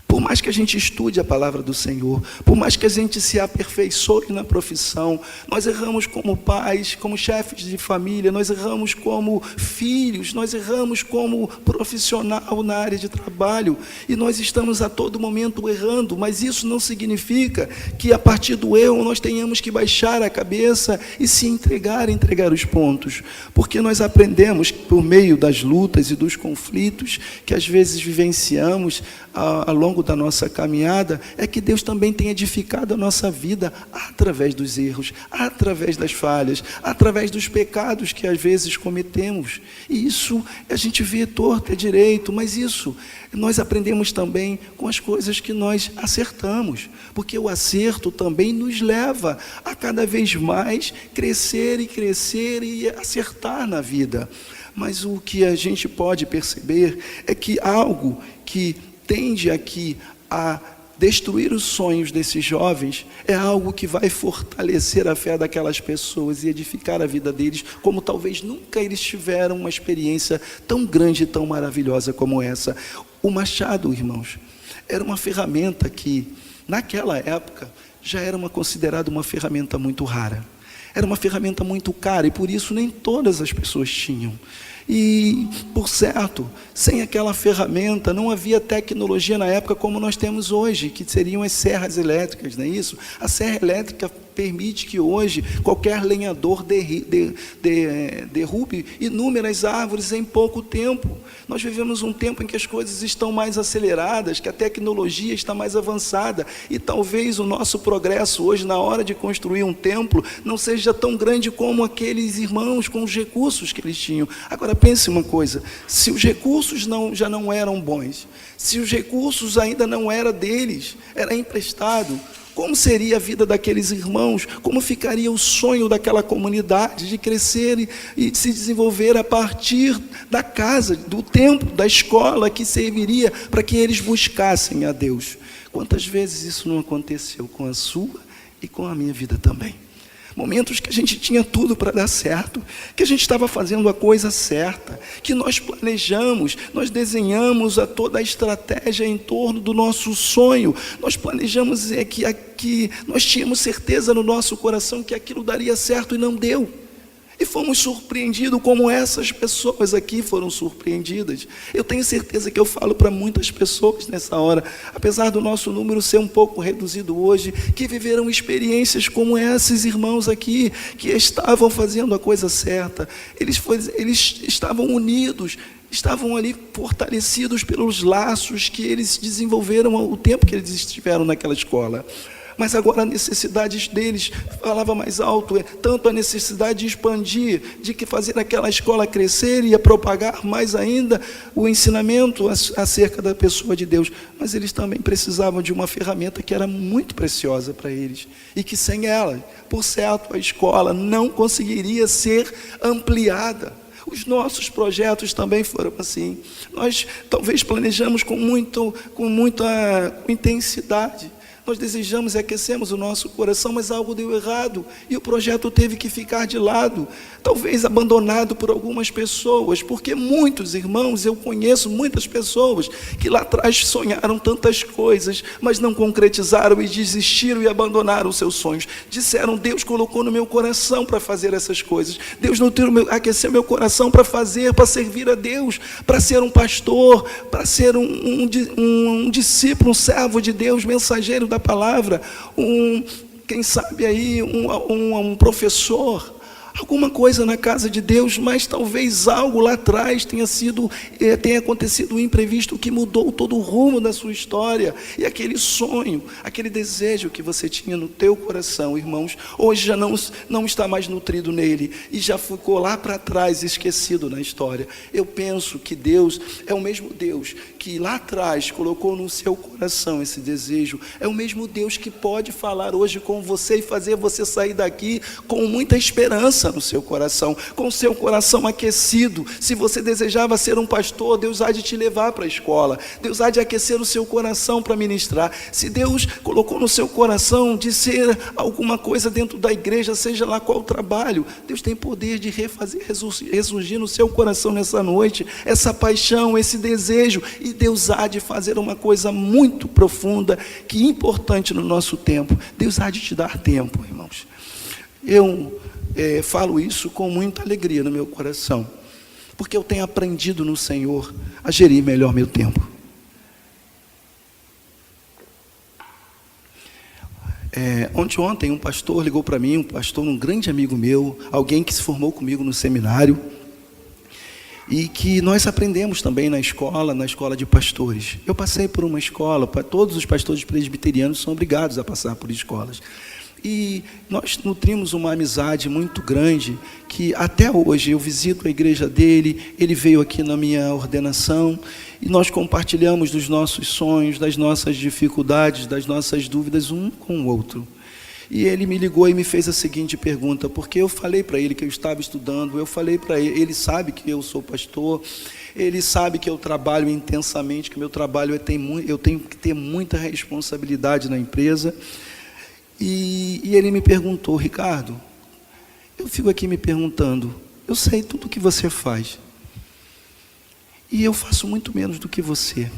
Por mais que a gente estude a palavra do Senhor, por mais que a gente se aperfeiçoe na profissão, nós erramos como pais, como chefes de família, nós erramos como filhos, nós erramos como profissional na área de trabalho, e nós estamos a todo momento errando, mas isso não significa que a partir do erro nós tenhamos que baixar a cabeça e se entregar os pontos, porque nós aprendemos por meio das lutas e dos conflitos que às vezes vivenciamos ao longo da nossa caminhada, é que Deus também tem edificado a nossa vida através dos erros, através das falhas, através dos pecados que às vezes cometemos. E isso a gente vê torto e direito, mas isso nós aprendemos também com as coisas que nós acertamos, porque o acerto também nos leva a cada vez mais crescer e acertar na vida. Mas o que a gente pode perceber é que algo que tende aqui a destruir os sonhos desses jovens é algo que vai fortalecer a fé daquelas pessoas e edificar a vida deles, como talvez nunca eles tiveram uma experiência tão grande e tão maravilhosa como essa. O machado, irmãos, era uma ferramenta que, naquela época, já era considerada uma ferramenta muito rara. Era uma ferramenta muito cara e por isso nem todas as pessoas tinham. E, por certo, sem aquela ferramenta, não havia tecnologia na época como nós temos hoje, que seriam as serras elétricas, não é isso? A serra elétrica permite que hoje qualquer lenhador derrube inúmeras árvores em pouco tempo. Nós vivemos um tempo em que as coisas estão mais aceleradas, que a tecnologia está mais avançada, e talvez o nosso progresso hoje, na hora de construir um templo, não seja tão grande como aqueles irmãos com os recursos que eles tinham. Agora pense uma coisa, se os recursos já não eram bons, se os recursos ainda não eram deles, era emprestado, como seria a vida daqueles irmãos? Como ficaria o sonho daquela comunidade de crescer e se desenvolver a partir da casa, do templo, da escola que serviria para que eles buscassem a Deus? Quantas vezes isso não aconteceu com a sua e com a minha vida também? Momentos que a gente tinha tudo para dar certo, que a gente estava fazendo a coisa certa, que nós planejamos, nós desenhamos toda a estratégia em torno do nosso sonho, nós planejamos que nós tínhamos certeza no nosso coração que aquilo daria certo e não deu. E fomos surpreendidos como essas pessoas aqui foram surpreendidas. Eu tenho certeza que eu falo para muitas pessoas nessa hora, apesar do nosso número ser um pouco reduzido hoje, que viveram experiências como esses irmãos aqui, que estavam fazendo a coisa certa. Eles estavam unidos, estavam ali fortalecidos pelos laços que eles desenvolveram o tempo que eles estiveram naquela escola. Mas agora a necessidade deles falava mais alto, tanto a necessidade de expandir, de que fazer aquela escola crescer e a propagar mais ainda o ensinamento acerca da pessoa de Deus. Mas eles também precisavam de uma ferramenta que era muito preciosa para eles, e que sem ela, por certo, a escola não conseguiria ser ampliada. Os nossos projetos também foram assim. Nós talvez planejamos com muita intensidade, Nós desejamos e aquecemos o nosso coração, mas algo deu errado e o projeto teve que ficar de lado, talvez abandonado por algumas pessoas, porque muitos irmãos, eu conheço muitas pessoas que lá atrás sonharam tantas coisas, mas não concretizaram e desistiram e abandonaram os seus sonhos. Disseram: Deus colocou no meu coração para fazer essas coisas, Deus aqueceu meu coração para fazer, para servir a Deus, para ser um pastor, para ser um discípulo, um servo de Deus, mensageiro da palavra, quem sabe aí, um professor, alguma coisa na casa de Deus, mas talvez algo lá atrás tenha acontecido um imprevisto que mudou todo o rumo da sua história, e aquele sonho, aquele desejo que você tinha no teu coração, irmãos, hoje já não está mais nutrido nele, e já ficou lá para trás, esquecido na história. Eu penso que Deus é o mesmo Deus que lá atrás colocou no seu coração esse desejo, é o mesmo Deus que pode falar hoje com você e fazer você sair daqui com muita esperança no seu coração, com o seu coração aquecido. Se você desejava ser um pastor, Deus há de te levar para a escola, Deus há de aquecer o seu coração para ministrar. Se Deus colocou no seu coração de ser alguma coisa dentro da igreja, seja lá qual trabalho, Deus tem poder de refazer, ressurgir no seu coração nessa noite, essa paixão, esse desejo, e Deus há de fazer uma coisa muito profunda, que é importante no nosso tempo. Deus há de te dar tempo, irmãos. Eu falo isso com muita alegria no meu coração, porque eu tenho aprendido no Senhor a gerir melhor meu tempo. Ontem um pastor ligou para mim, um grande amigo meu, alguém que se formou comigo no seminário, e que nós aprendemos também na escola de pastores. Eu passei por uma escola, todos os pastores presbiterianos são obrigados a passar por escolas. E nós nutrimos uma amizade muito grande, que até hoje eu visito a igreja dele, ele veio aqui na minha ordenação, e nós compartilhamos dos nossos sonhos, das nossas dificuldades, das nossas dúvidas um com o outro. E ele me ligou e me fez a seguinte pergunta, porque eu falei para ele que eu estava estudando, eu falei para ele, ele sabe que eu sou pastor, ele sabe que eu trabalho intensamente, que meu trabalho eu tenho que ter muita responsabilidade na empresa. E ele me perguntou: Ricardo, eu fico aqui me perguntando, eu sei tudo o que você faz, e eu faço muito menos do que você,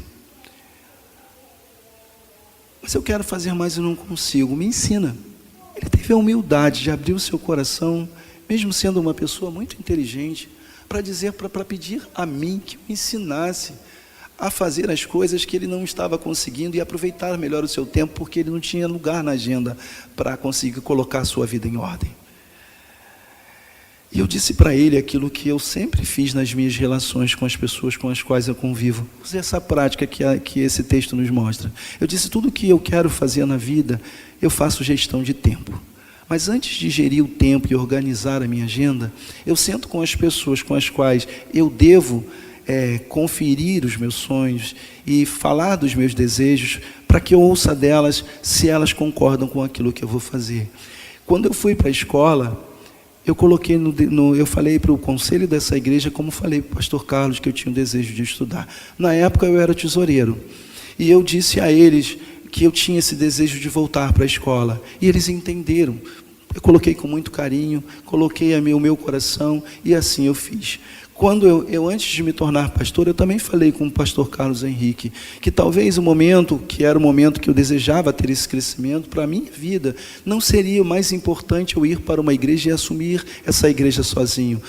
mas eu quero fazer mais e não consigo, me ensina. Ele teve a humildade de abrir o seu coração, mesmo sendo uma pessoa muito inteligente, para pedir a mim que me ensinasse a fazer as coisas que ele não estava conseguindo e aproveitar melhor o seu tempo, porque ele não tinha lugar na agenda para conseguir colocar a sua vida em ordem. E eu disse para ele aquilo que eu sempre fiz nas minhas relações com as pessoas com as quais eu convivo. Usei essa prática que esse texto nos mostra. Eu disse: tudo que eu quero fazer na vida, eu faço gestão de tempo. Mas antes de gerir o tempo e organizar a minha agenda, eu sento com as pessoas com as quais eu devo conferir os meus sonhos e falar dos meus desejos, para que eu ouça delas se elas concordam com aquilo que eu vou fazer. Quando eu fui para a escola, eu coloquei eu falei para o conselho dessa igreja, como falei para o pastor Carlos, que eu tinha o desejo de estudar. Na época eu era tesoureiro, e eu disse a eles que eu tinha esse desejo de voltar para a escola, e eles entenderam. Eu coloquei com muito carinho, coloquei o meu coração, e assim eu fiz. Quando eu antes de me tornar pastor, eu também falei com o pastor Carlos Henrique, que talvez o momento, que era o momento que eu desejava ter esse crescimento, para a minha vida, não seria o mais importante eu ir para uma igreja e assumir essa igreja sozinho.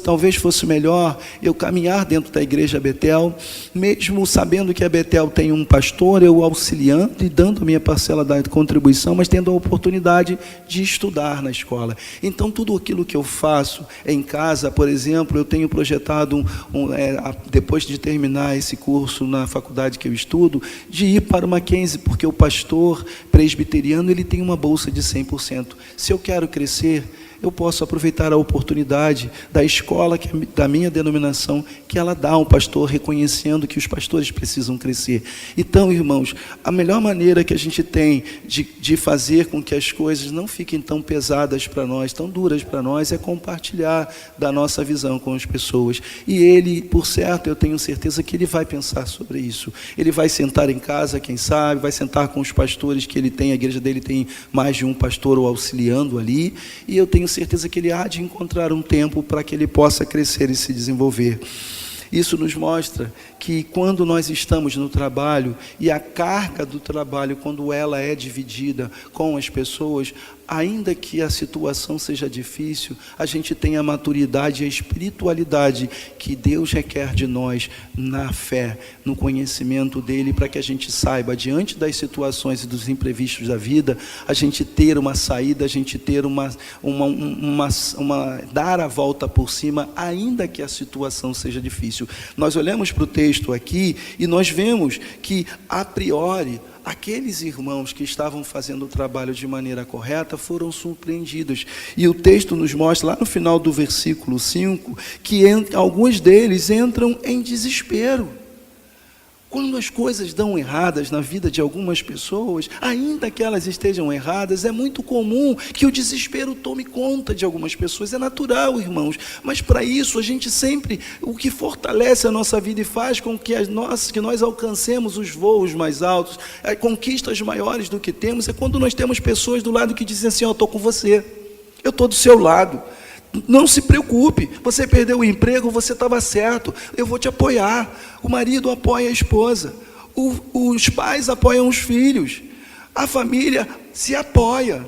Talvez fosse melhor eu caminhar dentro da igreja Betel, mesmo sabendo que a Betel tem um pastor, eu auxiliando e dando a minha parcela da contribuição, mas tendo a oportunidade de estudar na escola. Então, tudo aquilo que eu faço em casa, por exemplo, eu tenho projetado depois de terminar esse curso na faculdade que eu estudo, de ir para o Mackenzie, porque o pastor presbiteriano ele tem uma bolsa de 100%. Se eu quero crescer, eu posso aproveitar a oportunidade da escola da minha denominação, que ela dá um pastor, reconhecendo que os pastores precisam crescer. Então, irmãos, a melhor maneira que a gente tem de fazer com que as coisas não fiquem tão pesadas para nós, tão duras para nós, é compartilhar da nossa visão com as pessoas. E ele, por certo, eu tenho certeza que ele vai pensar sobre isso. Ele vai sentar em casa, quem sabe, vai sentar com os pastores que ele tem, a igreja dele tem mais de um pastor o auxiliando ali, e eu tenho certeza que ele há de encontrar um tempo para que ele possa crescer e se desenvolver. Isso nos mostra que quando nós estamos no trabalho, e a carga do trabalho, quando ela é dividida com as pessoas, ainda que a situação seja difícil, a gente tem a maturidade e a espiritualidade que Deus requer de nós na fé, no conhecimento dEle, para que a gente saiba, diante das situações e dos imprevistos da vida, a gente ter uma saída, a gente ter dar a volta por cima, ainda que a situação seja difícil. Nós olhamos para o texto aqui e nós vemos que, a priori, aqueles irmãos que estavam fazendo o trabalho de maneira correta foram surpreendidos. E o texto nos mostra, lá no final do versículo 5, que alguns deles entram em desespero. Quando as coisas dão erradas na vida de algumas pessoas, ainda que elas estejam erradas, é muito comum que o desespero tome conta de algumas pessoas. É natural, irmãos. Mas para isso, a gente sempre, o que fortalece a nossa vida e faz com que nós alcancemos os voos mais altos, conquistas maiores do que temos, é quando nós temos pessoas do lado que dizem assim: eu estou com você, eu estou do seu lado. Não se preocupe, você perdeu o emprego, você estava certo, eu vou te apoiar. O marido apoia a esposa, os pais apoiam os filhos, a família se apoia,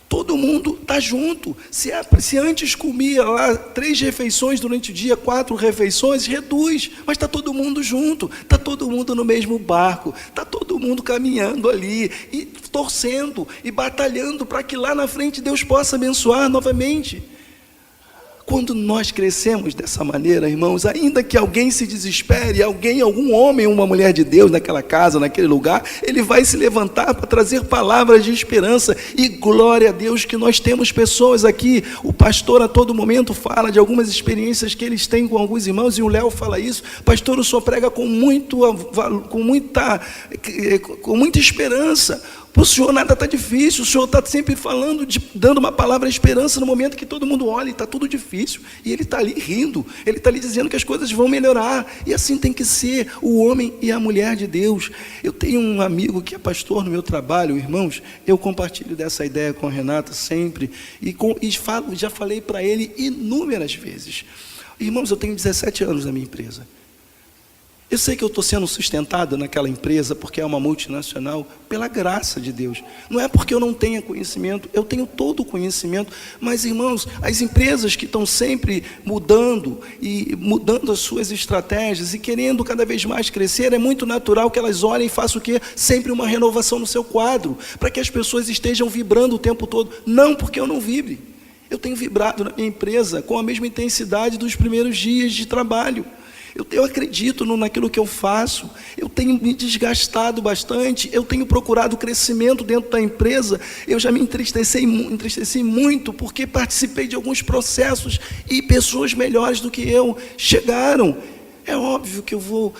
todo mundo está junto. Se antes comia lá 3 refeições durante o dia, 4 refeições, reduz, mas está todo mundo junto, está todo mundo no mesmo barco, está todo mundo caminhando ali, e torcendo, e batalhando para que lá na frente Deus possa abençoar novamente. Quando nós crescemos dessa maneira, irmãos, ainda que alguém se desespere, algum homem ou uma mulher de Deus naquela casa, naquele lugar, ele vai se levantar para trazer palavras de esperança. E glória a Deus que nós temos pessoas aqui. O pastor a todo momento fala de algumas experiências que eles têm com alguns irmãos, e o Léo fala isso. Pastor, o senhor prega com muita esperança. Para o senhor nada está difícil, o senhor está sempre falando, dando uma palavra de esperança no momento que todo mundo olha e está tudo difícil. E ele está ali rindo, ele está ali dizendo que as coisas vão melhorar. E assim tem que ser o homem e a mulher de Deus. Eu tenho um amigo que é pastor no meu trabalho, irmãos, eu compartilho dessa ideia com a Renata sempre, já falei para ele inúmeras vezes. Irmãos, eu tenho 17 anos na minha empresa. Eu sei que eu estou sendo sustentado naquela empresa porque é uma multinacional pela graça de Deus. Não é porque eu não tenha conhecimento, eu tenho todo o conhecimento. Mas, irmãos, as empresas que estão sempre mudando as suas estratégias e querendo cada vez mais crescer, é muito natural que elas olhem e façam o quê? Sempre uma renovação no seu quadro, para que as pessoas estejam vibrando o tempo todo. Não porque eu não vibre. Eu tenho vibrado na minha empresa com a mesma intensidade dos primeiros dias de trabalho. Eu acredito naquilo que eu faço, eu tenho me desgastado bastante, eu tenho procurado crescimento dentro da empresa. Eu já me entristeci muito, porque participei de alguns processos e pessoas melhores do que eu chegaram. É óbvio que eu vou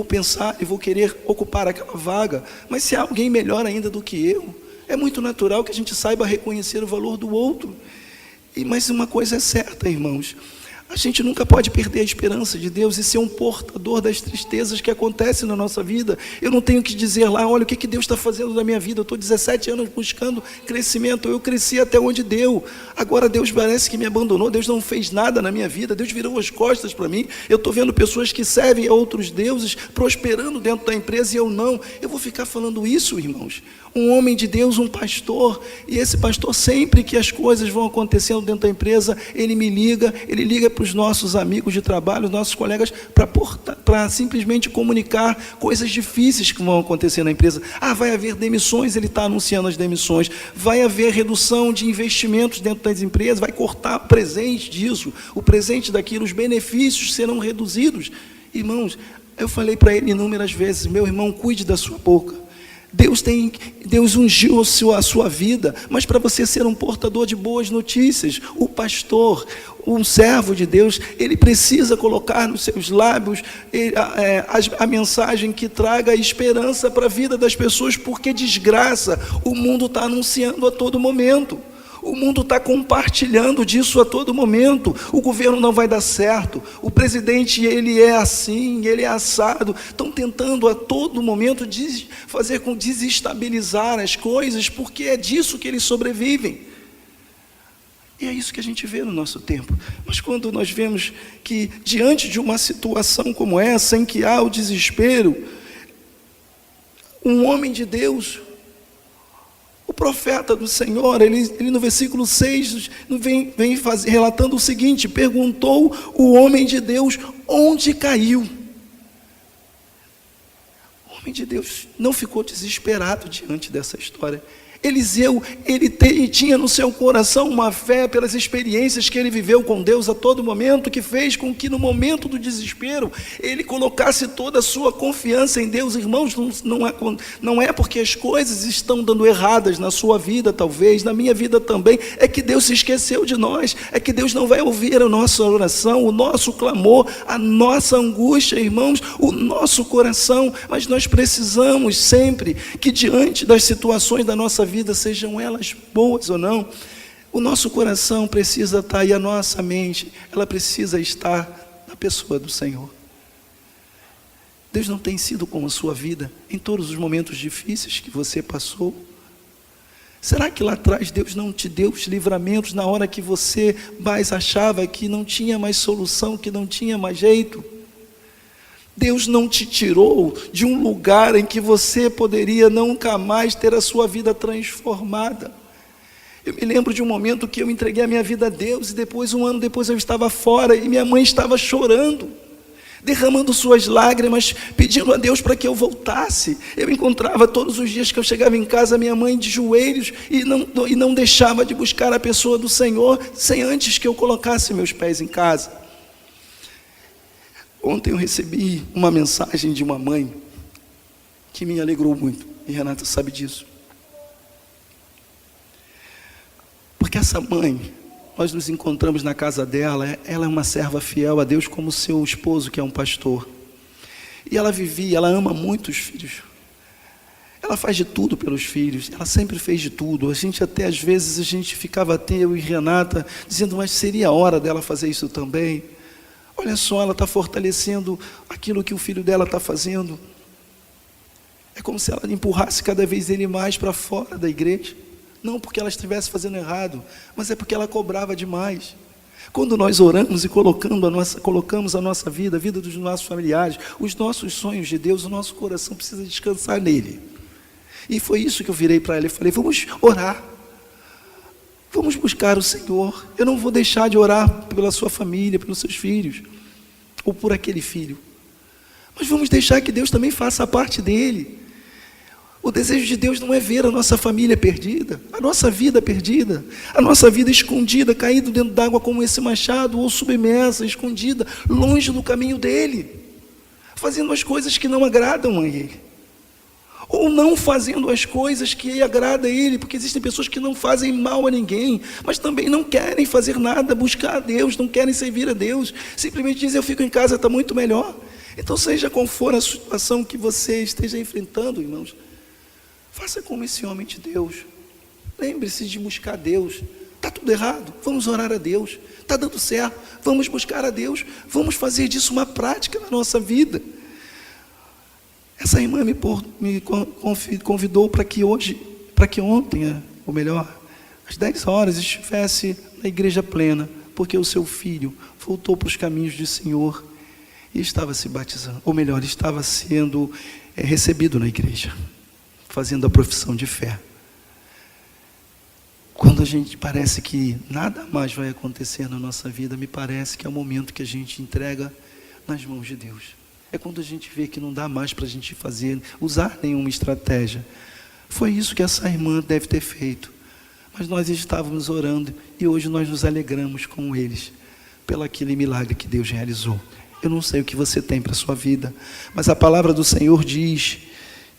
pensar e vou querer ocupar aquela vaga, mas se há alguém melhor ainda do que eu, é muito natural que a gente saiba reconhecer o valor do outro. Mas uma coisa é certa, irmãos, a gente nunca pode perder a esperança de Deus e ser um portador das tristezas que acontecem na nossa vida. Eu não tenho que dizer lá, olha o que Deus está fazendo na minha vida. Eu estou 17 anos buscando crescimento, eu cresci até onde deu. Agora Deus parece que me abandonou, Deus não fez nada na minha vida, Deus virou as costas para mim. Eu estou vendo pessoas que servem a outros deuses prosperando dentro da empresa e eu não. Eu vou ficar falando isso, irmãos? Um homem de Deus, um pastor, e esse pastor, sempre que as coisas vão acontecendo dentro da empresa, ele liga para os nossos amigos de trabalho, nossos colegas, para simplesmente comunicar coisas difíceis que vão acontecer na empresa. Vai haver demissões, ele está anunciando as demissões. Vai haver redução de investimentos dentro das empresas, vai cortar o presente disso, o presente daquilo, os benefícios serão reduzidos. Irmãos, eu falei para ele inúmeras vezes, meu irmão, cuide da sua boca. Deus ungiu a sua vida, mas para você ser um portador de boas notícias, o pastor, um servo de Deus, ele precisa colocar nos seus lábios a mensagem que traga esperança para a vida das pessoas, porque desgraça o mundo está anunciando a todo momento. O mundo está compartilhando disso a todo momento. O governo não vai dar certo. O presidente, ele é assim, ele é assado. Estão tentando a todo momento fazer com desestabilizar as coisas, porque é disso que eles sobrevivem. E é isso que a gente vê no nosso tempo. Mas quando nós vemos que diante de uma situação como essa, em que há o desespero, um homem de Deus, o profeta do Senhor, ele no versículo 6, vem relatando o seguinte: perguntou o homem de Deus onde caiu. O homem de Deus não ficou desesperado diante dessa história. Eliseu, ele tinha no seu coração uma fé pelas experiências que ele viveu com Deus a todo momento, que fez com que no momento do desespero, ele colocasse toda a sua confiança em Deus. Irmãos, não é porque as coisas estão dando erradas na sua vida, talvez, na minha vida também, é que Deus se esqueceu de nós, é que Deus não vai ouvir a nossa oração, o nosso clamor, a nossa angústia, irmãos, o nosso coração. Mas nós precisamos sempre que diante das situações da nossa vida, sejam elas boas ou não, o nosso coração precisa estar, e a nossa mente, ela precisa estar na pessoa do Senhor. Deus não tem sido com a sua vida em todos os momentos difíceis que você passou? Será que lá atrás Deus não te deu os livramentos na hora que você mais achava que não tinha mais solução, que não tinha mais jeito? Deus não te tirou de um lugar em que você poderia nunca mais ter a sua vida transformada. Eu me lembro de um momento que eu entreguei a minha vida a Deus, e depois, um ano depois, eu estava fora, e minha mãe estava chorando, derramando suas lágrimas, pedindo a Deus para que eu voltasse. Eu encontrava todos os dias que eu chegava em casa, minha mãe de joelhos, e não deixava de buscar a pessoa do Senhor, sem antes que eu colocasse meus pés em casa. Ontem eu recebi uma mensagem de uma mãe que me alegrou muito, e Renata sabe disso. Porque essa mãe, nós nos encontramos na casa dela, ela é uma serva fiel a Deus como seu esposo, que é um pastor. E ela ela ama muito os filhos. Ela faz de tudo pelos filhos, ela sempre fez de tudo. Às vezes a gente ficava, eu e Renata, dizendo, mas seria a hora dela fazer isso também? Olha só, ela está fortalecendo aquilo que o filho dela está fazendo. É como se ela empurrasse cada vez ele mais para fora da igreja. Não porque ela estivesse fazendo errado, mas é porque ela cobrava demais. Quando nós oramos e colocamos a nossa vida, a vida dos nossos familiares, os nossos sonhos de Deus, o nosso coração precisa descansar nele. E foi isso que eu virei para ela e falei, vamos orar. Vamos buscar o Senhor. Eu não vou deixar de orar pela sua família, pelos seus filhos, ou por aquele filho. Mas vamos deixar que Deus também faça a parte dele. O desejo de Deus não é ver a nossa família perdida, a nossa vida perdida, a nossa vida escondida, caído dentro d'água como esse machado, ou submersa, escondida, longe do caminho dele, fazendo as coisas que não agradam a ele. Ou não fazendo as coisas que agrada a ele, porque existem pessoas que não fazem mal a ninguém, mas também não querem fazer nada, buscar a Deus, não querem servir a Deus, simplesmente dizem, eu fico em casa, está muito melhor. Então, seja qual for a situação que você esteja enfrentando, irmãos, faça como esse homem de Deus, lembre-se de buscar a Deus. Está tudo errado, vamos orar a Deus. Está dando certo, vamos buscar a Deus, vamos fazer disso uma prática na nossa vida. Essa irmã me convidou para que ontem, ou melhor, às 10 horas, estivesse na igreja plena, porque o seu filho voltou para os caminhos do Senhor e estava se batizando, ou melhor, estava sendo recebido na igreja, fazendo a profissão de fé. Quando a gente parece que nada mais vai acontecer na nossa vida, me parece que é o momento que a gente entrega nas mãos de Deus. É quando a gente vê que não dá mais para a gente usar nenhuma estratégia. Foi isso que essa irmã deve ter feito. Mas nós estávamos orando e hoje nós nos alegramos com eles, pelo aquele milagre que Deus realizou. Eu não sei o que você tem para a sua vida, mas a palavra do Senhor diz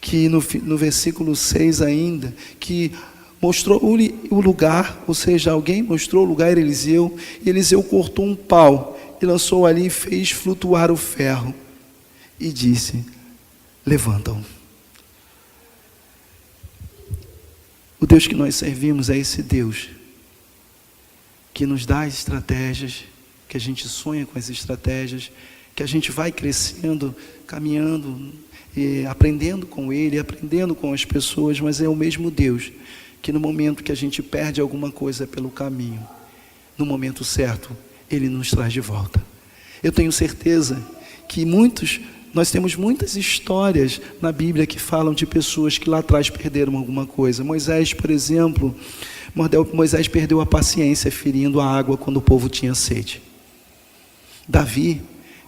que no versículo 6 ainda, que mostrou o lugar, ou seja, alguém mostrou o lugar a Eliseu, e Eliseu cortou um pau, e lançou ali e fez flutuar o ferro, e disse: levantam. O Deus que nós servimos é esse Deus que nos dá estratégias, que a gente sonha com as estratégias, que a gente vai crescendo, caminhando, aprendendo com Ele, aprendendo com as pessoas, mas é o mesmo Deus que no momento que a gente perde alguma coisa pelo caminho, no momento certo, Ele nos traz de volta. Eu tenho certeza que nós temos muitas histórias na Bíblia que falam de pessoas que lá atrás perderam alguma coisa. Moisés, por exemplo, Moisés perdeu a paciência ferindo a água quando o povo tinha sede. Davi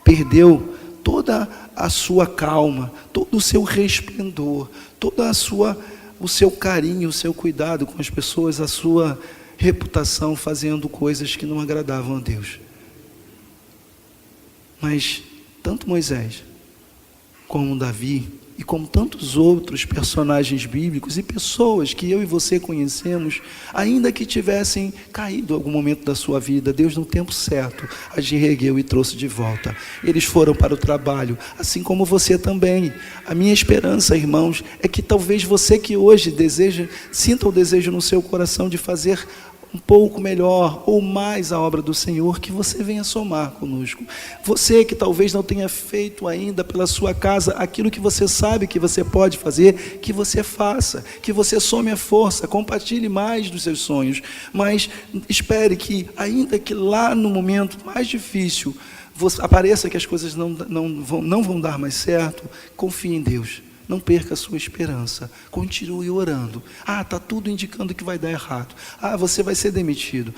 perdeu toda a sua calma, todo o seu resplendor, toda o seu carinho, o seu cuidado com as pessoas, a sua reputação fazendo coisas que não agradavam a Deus. Mas tanto Moisés como Davi e como tantos outros personagens bíblicos e pessoas que eu e você conhecemos, ainda que tivessem caído em algum momento da sua vida, Deus no tempo certo as reergueu e trouxe de volta. Eles foram para o trabalho, assim como você também. A minha esperança, irmãos, é que talvez você que hoje sinta o desejo no seu coração de fazer um pouco melhor ou mais a obra do Senhor, que você venha somar conosco. Você que talvez não tenha feito ainda pela sua casa aquilo que você sabe que você pode fazer, que você faça, que você some a força, compartilhe mais dos seus sonhos, mas espere que, ainda que lá no momento mais difícil apareça que as coisas não vão dar mais certo, confie em Deus. Não perca a sua esperança, continue orando. Está tudo indicando que vai dar errado. Você vai ser demitido.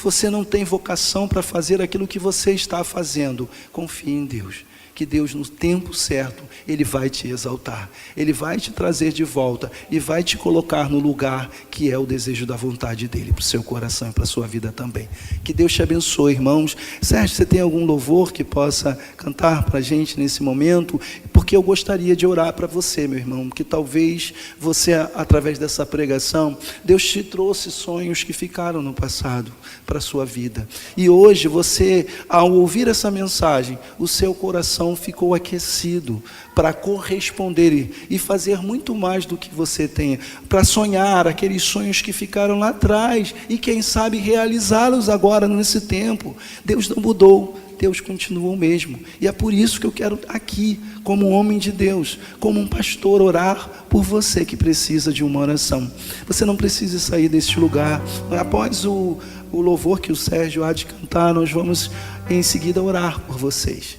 Você não tem vocação para fazer aquilo que você está fazendo. Confie em Deus, que Deus no tempo certo, Ele vai te exaltar. Ele vai te trazer de volta e vai te colocar no lugar que é o desejo da vontade dEle, para o seu coração e para a sua vida também. Que Deus te abençoe, irmãos. Sérgio, você tem algum louvor que possa cantar para a gente nesse momento? Porque eu gostaria de orar para você, meu irmão, que talvez você, através dessa pregação, Deus te trouxe sonhos que ficaram no passado para a sua vida. E hoje você, ao ouvir essa mensagem, o seu coração ficou aquecido para corresponder e fazer muito mais do que você tenha, para sonhar aqueles sonhos que ficaram lá atrás e quem sabe realizá-los agora nesse tempo. Deus não mudou, Deus continua o mesmo, e é por isso que eu quero aqui, como um homem de Deus, como um pastor, orar por você que precisa de uma oração. Você não precisa sair deste lugar. Após o louvor que o Sérgio há de cantar, nós vamos em seguida orar por vocês.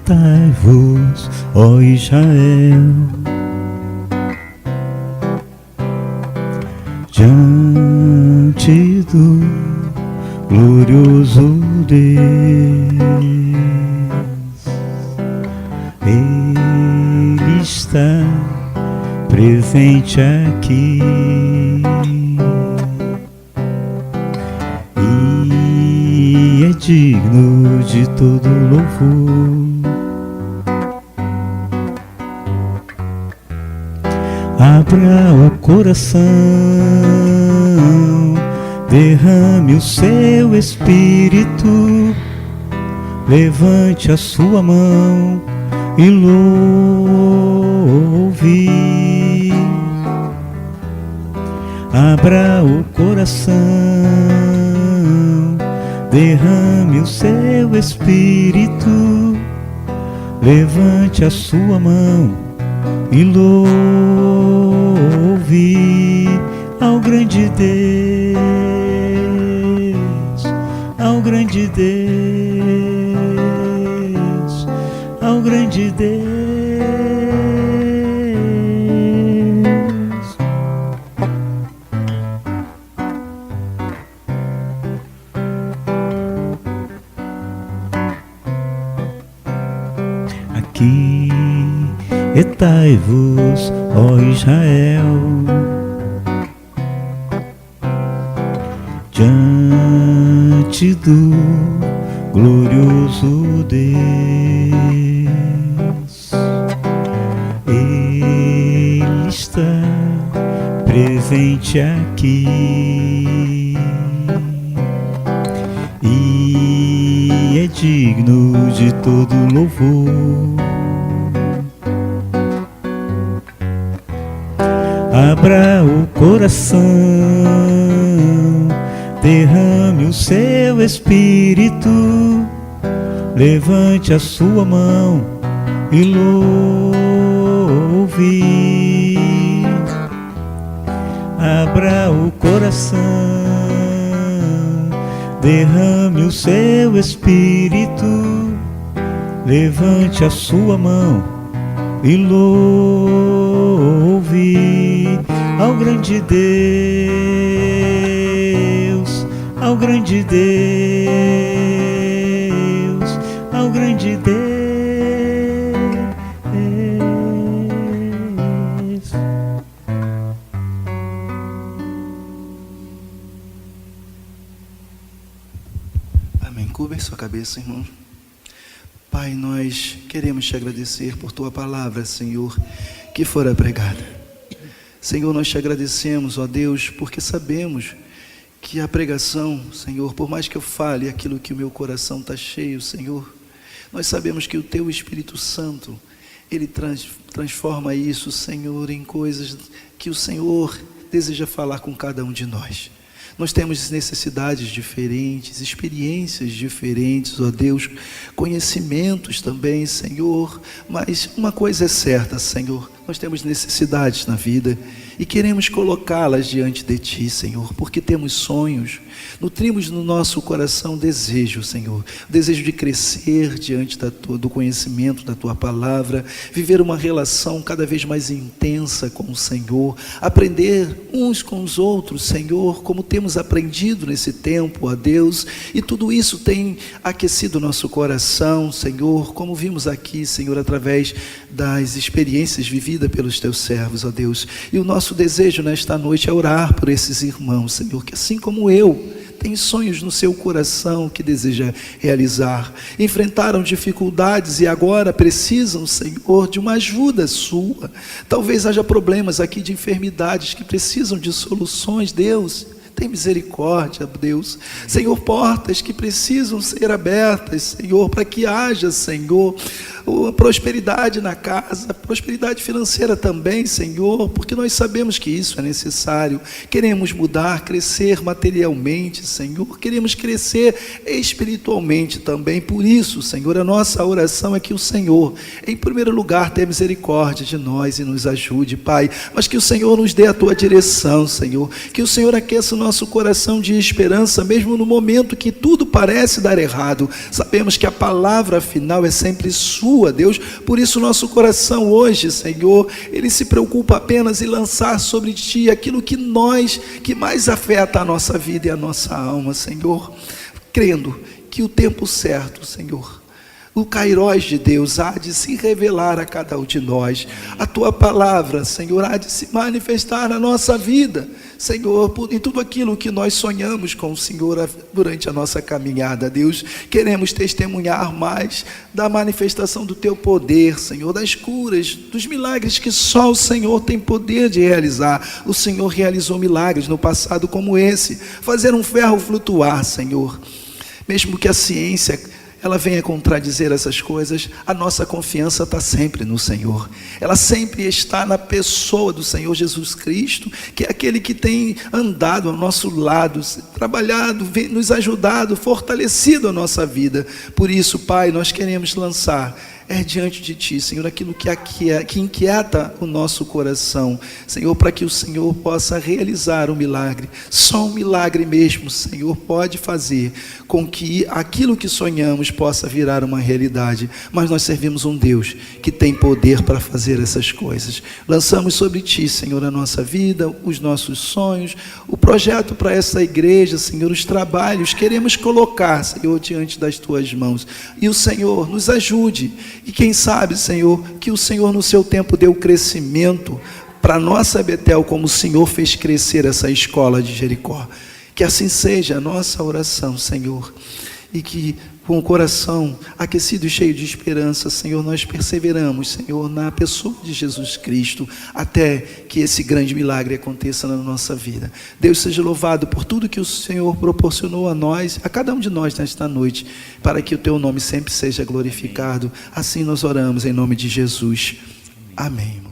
Aquietai-vos, ó Israel, diante do glorioso Deus. Ele está presente aqui e é digno de todo louvor. Abra o coração, derrame o seu espírito, levante a sua mão e louve. Abra o coração, derrame o seu espírito, levante a sua mão e louve ao grande Deus, ao grande Deus, ao grande Deus. Aquietai-vos, ó Israel, diante do glorioso Deus. Ele está presente aqui e é digno de todo louvor. Abra o coração, derrame o seu espírito, levante a sua mão e louve. Abra o coração, derrame o seu espírito, levante a sua mão e louve ao grande Deus, ao grande Deus, ao grande Deus. Amém. Curvem sua cabeça, irmão. Pai, nós queremos te agradecer por tua palavra, Senhor, que fora pregada. Senhor, nós te agradecemos, ó Deus, porque sabemos que a pregação, Senhor, por mais que eu fale aquilo que o meu coração está cheio, Senhor, nós sabemos que o teu Espírito Santo, ele transforma isso, Senhor, em coisas que o Senhor deseja falar com cada um de nós. Nós temos necessidades diferentes, experiências diferentes, ó Deus, conhecimentos também, Senhor, mas uma coisa é certa, Senhor, nós temos necessidades na vida e queremos colocá-las diante de Ti, Senhor, porque temos sonhos, nutrimos no nosso coração desejo, Senhor, desejo de crescer diante do conhecimento da Tua palavra, viver uma relação cada vez mais intensa com o Senhor, aprender uns com os outros, Senhor, como temos aprendido nesse tempo, ó Deus, e tudo isso tem aquecido nosso coração, Senhor, como vimos aqui, Senhor, através das experiências vividas pelos Teus servos, ó Deus, e o nosso desejo nesta noite é orar por esses irmãos, Senhor, que assim como eu, tem sonhos no seu coração que deseja realizar, enfrentaram dificuldades e agora precisam, Senhor, de uma ajuda sua. Talvez haja problemas aqui de enfermidades que precisam de soluções, Deus. Tem misericórdia, Deus. Senhor, portas que precisam ser abertas, Senhor, para que haja, Senhor, prosperidade na casa, prosperidade financeira também, Senhor, porque nós sabemos que isso é necessário. Queremos mudar, crescer materialmente, Senhor, queremos crescer espiritualmente também. Por isso, Senhor, a nossa oração é que o Senhor, em primeiro lugar, tenha misericórdia de nós e nos ajude, Pai, mas que o Senhor nos dê a Tua direção, Senhor, que o Senhor aqueça o nosso coração de esperança, mesmo no momento que tudo parece dar errado. Sabemos que a palavra final é sempre sua, Deus, por isso nosso coração hoje, Senhor, ele se preocupa apenas em lançar sobre Ti aquilo que mais afeta a nossa vida e a nossa alma, Senhor, crendo que o tempo certo, Senhor, o Kairós de Deus há de se revelar a cada um de nós. A Tua palavra, Senhor, há de se manifestar na nossa vida, Senhor, em tudo aquilo que nós sonhamos com o Senhor durante a nossa caminhada, Deus. Queremos testemunhar mais da manifestação do Teu poder, Senhor, das curas, dos milagres que só o Senhor tem poder de realizar. O Senhor realizou milagres no passado como esse, fazer um ferro flutuar, Senhor. Mesmo que a ciência ela venha contradizer essas coisas, a nossa confiança está sempre no Senhor. Ela sempre está na pessoa do Senhor Jesus Cristo, que é aquele que tem andado ao nosso lado, trabalhado, nos ajudado, fortalecido a nossa vida. Por isso, Pai, nós queremos lançar diante de Ti, Senhor, aquilo que inquieta o nosso coração, Senhor, para que o Senhor possa realizar um milagre. Só um milagre mesmo, Senhor, pode fazer com que aquilo que sonhamos possa virar uma realidade, mas nós servimos um Deus que tem poder para fazer essas coisas. Lançamos sobre Ti, Senhor, a nossa vida, os nossos sonhos, o projeto para essa igreja, Senhor, os trabalhos, queremos colocar, Senhor, diante das Tuas mãos, e o Senhor nos ajude. E quem sabe, Senhor, que o Senhor no seu tempo deu crescimento para a nossa Betel, como o Senhor fez crescer essa escola de Jericó. Que assim seja a nossa oração, Senhor, e que com o coração aquecido e cheio de esperança, Senhor, nós perseveramos, Senhor, na pessoa de Jesus Cristo, até que esse grande milagre aconteça na nossa vida. Deus seja louvado por tudo que o Senhor proporcionou a nós, a cada um de nós nesta noite, para que o teu nome sempre seja glorificado. Assim nós oramos em nome de Jesus. Amém.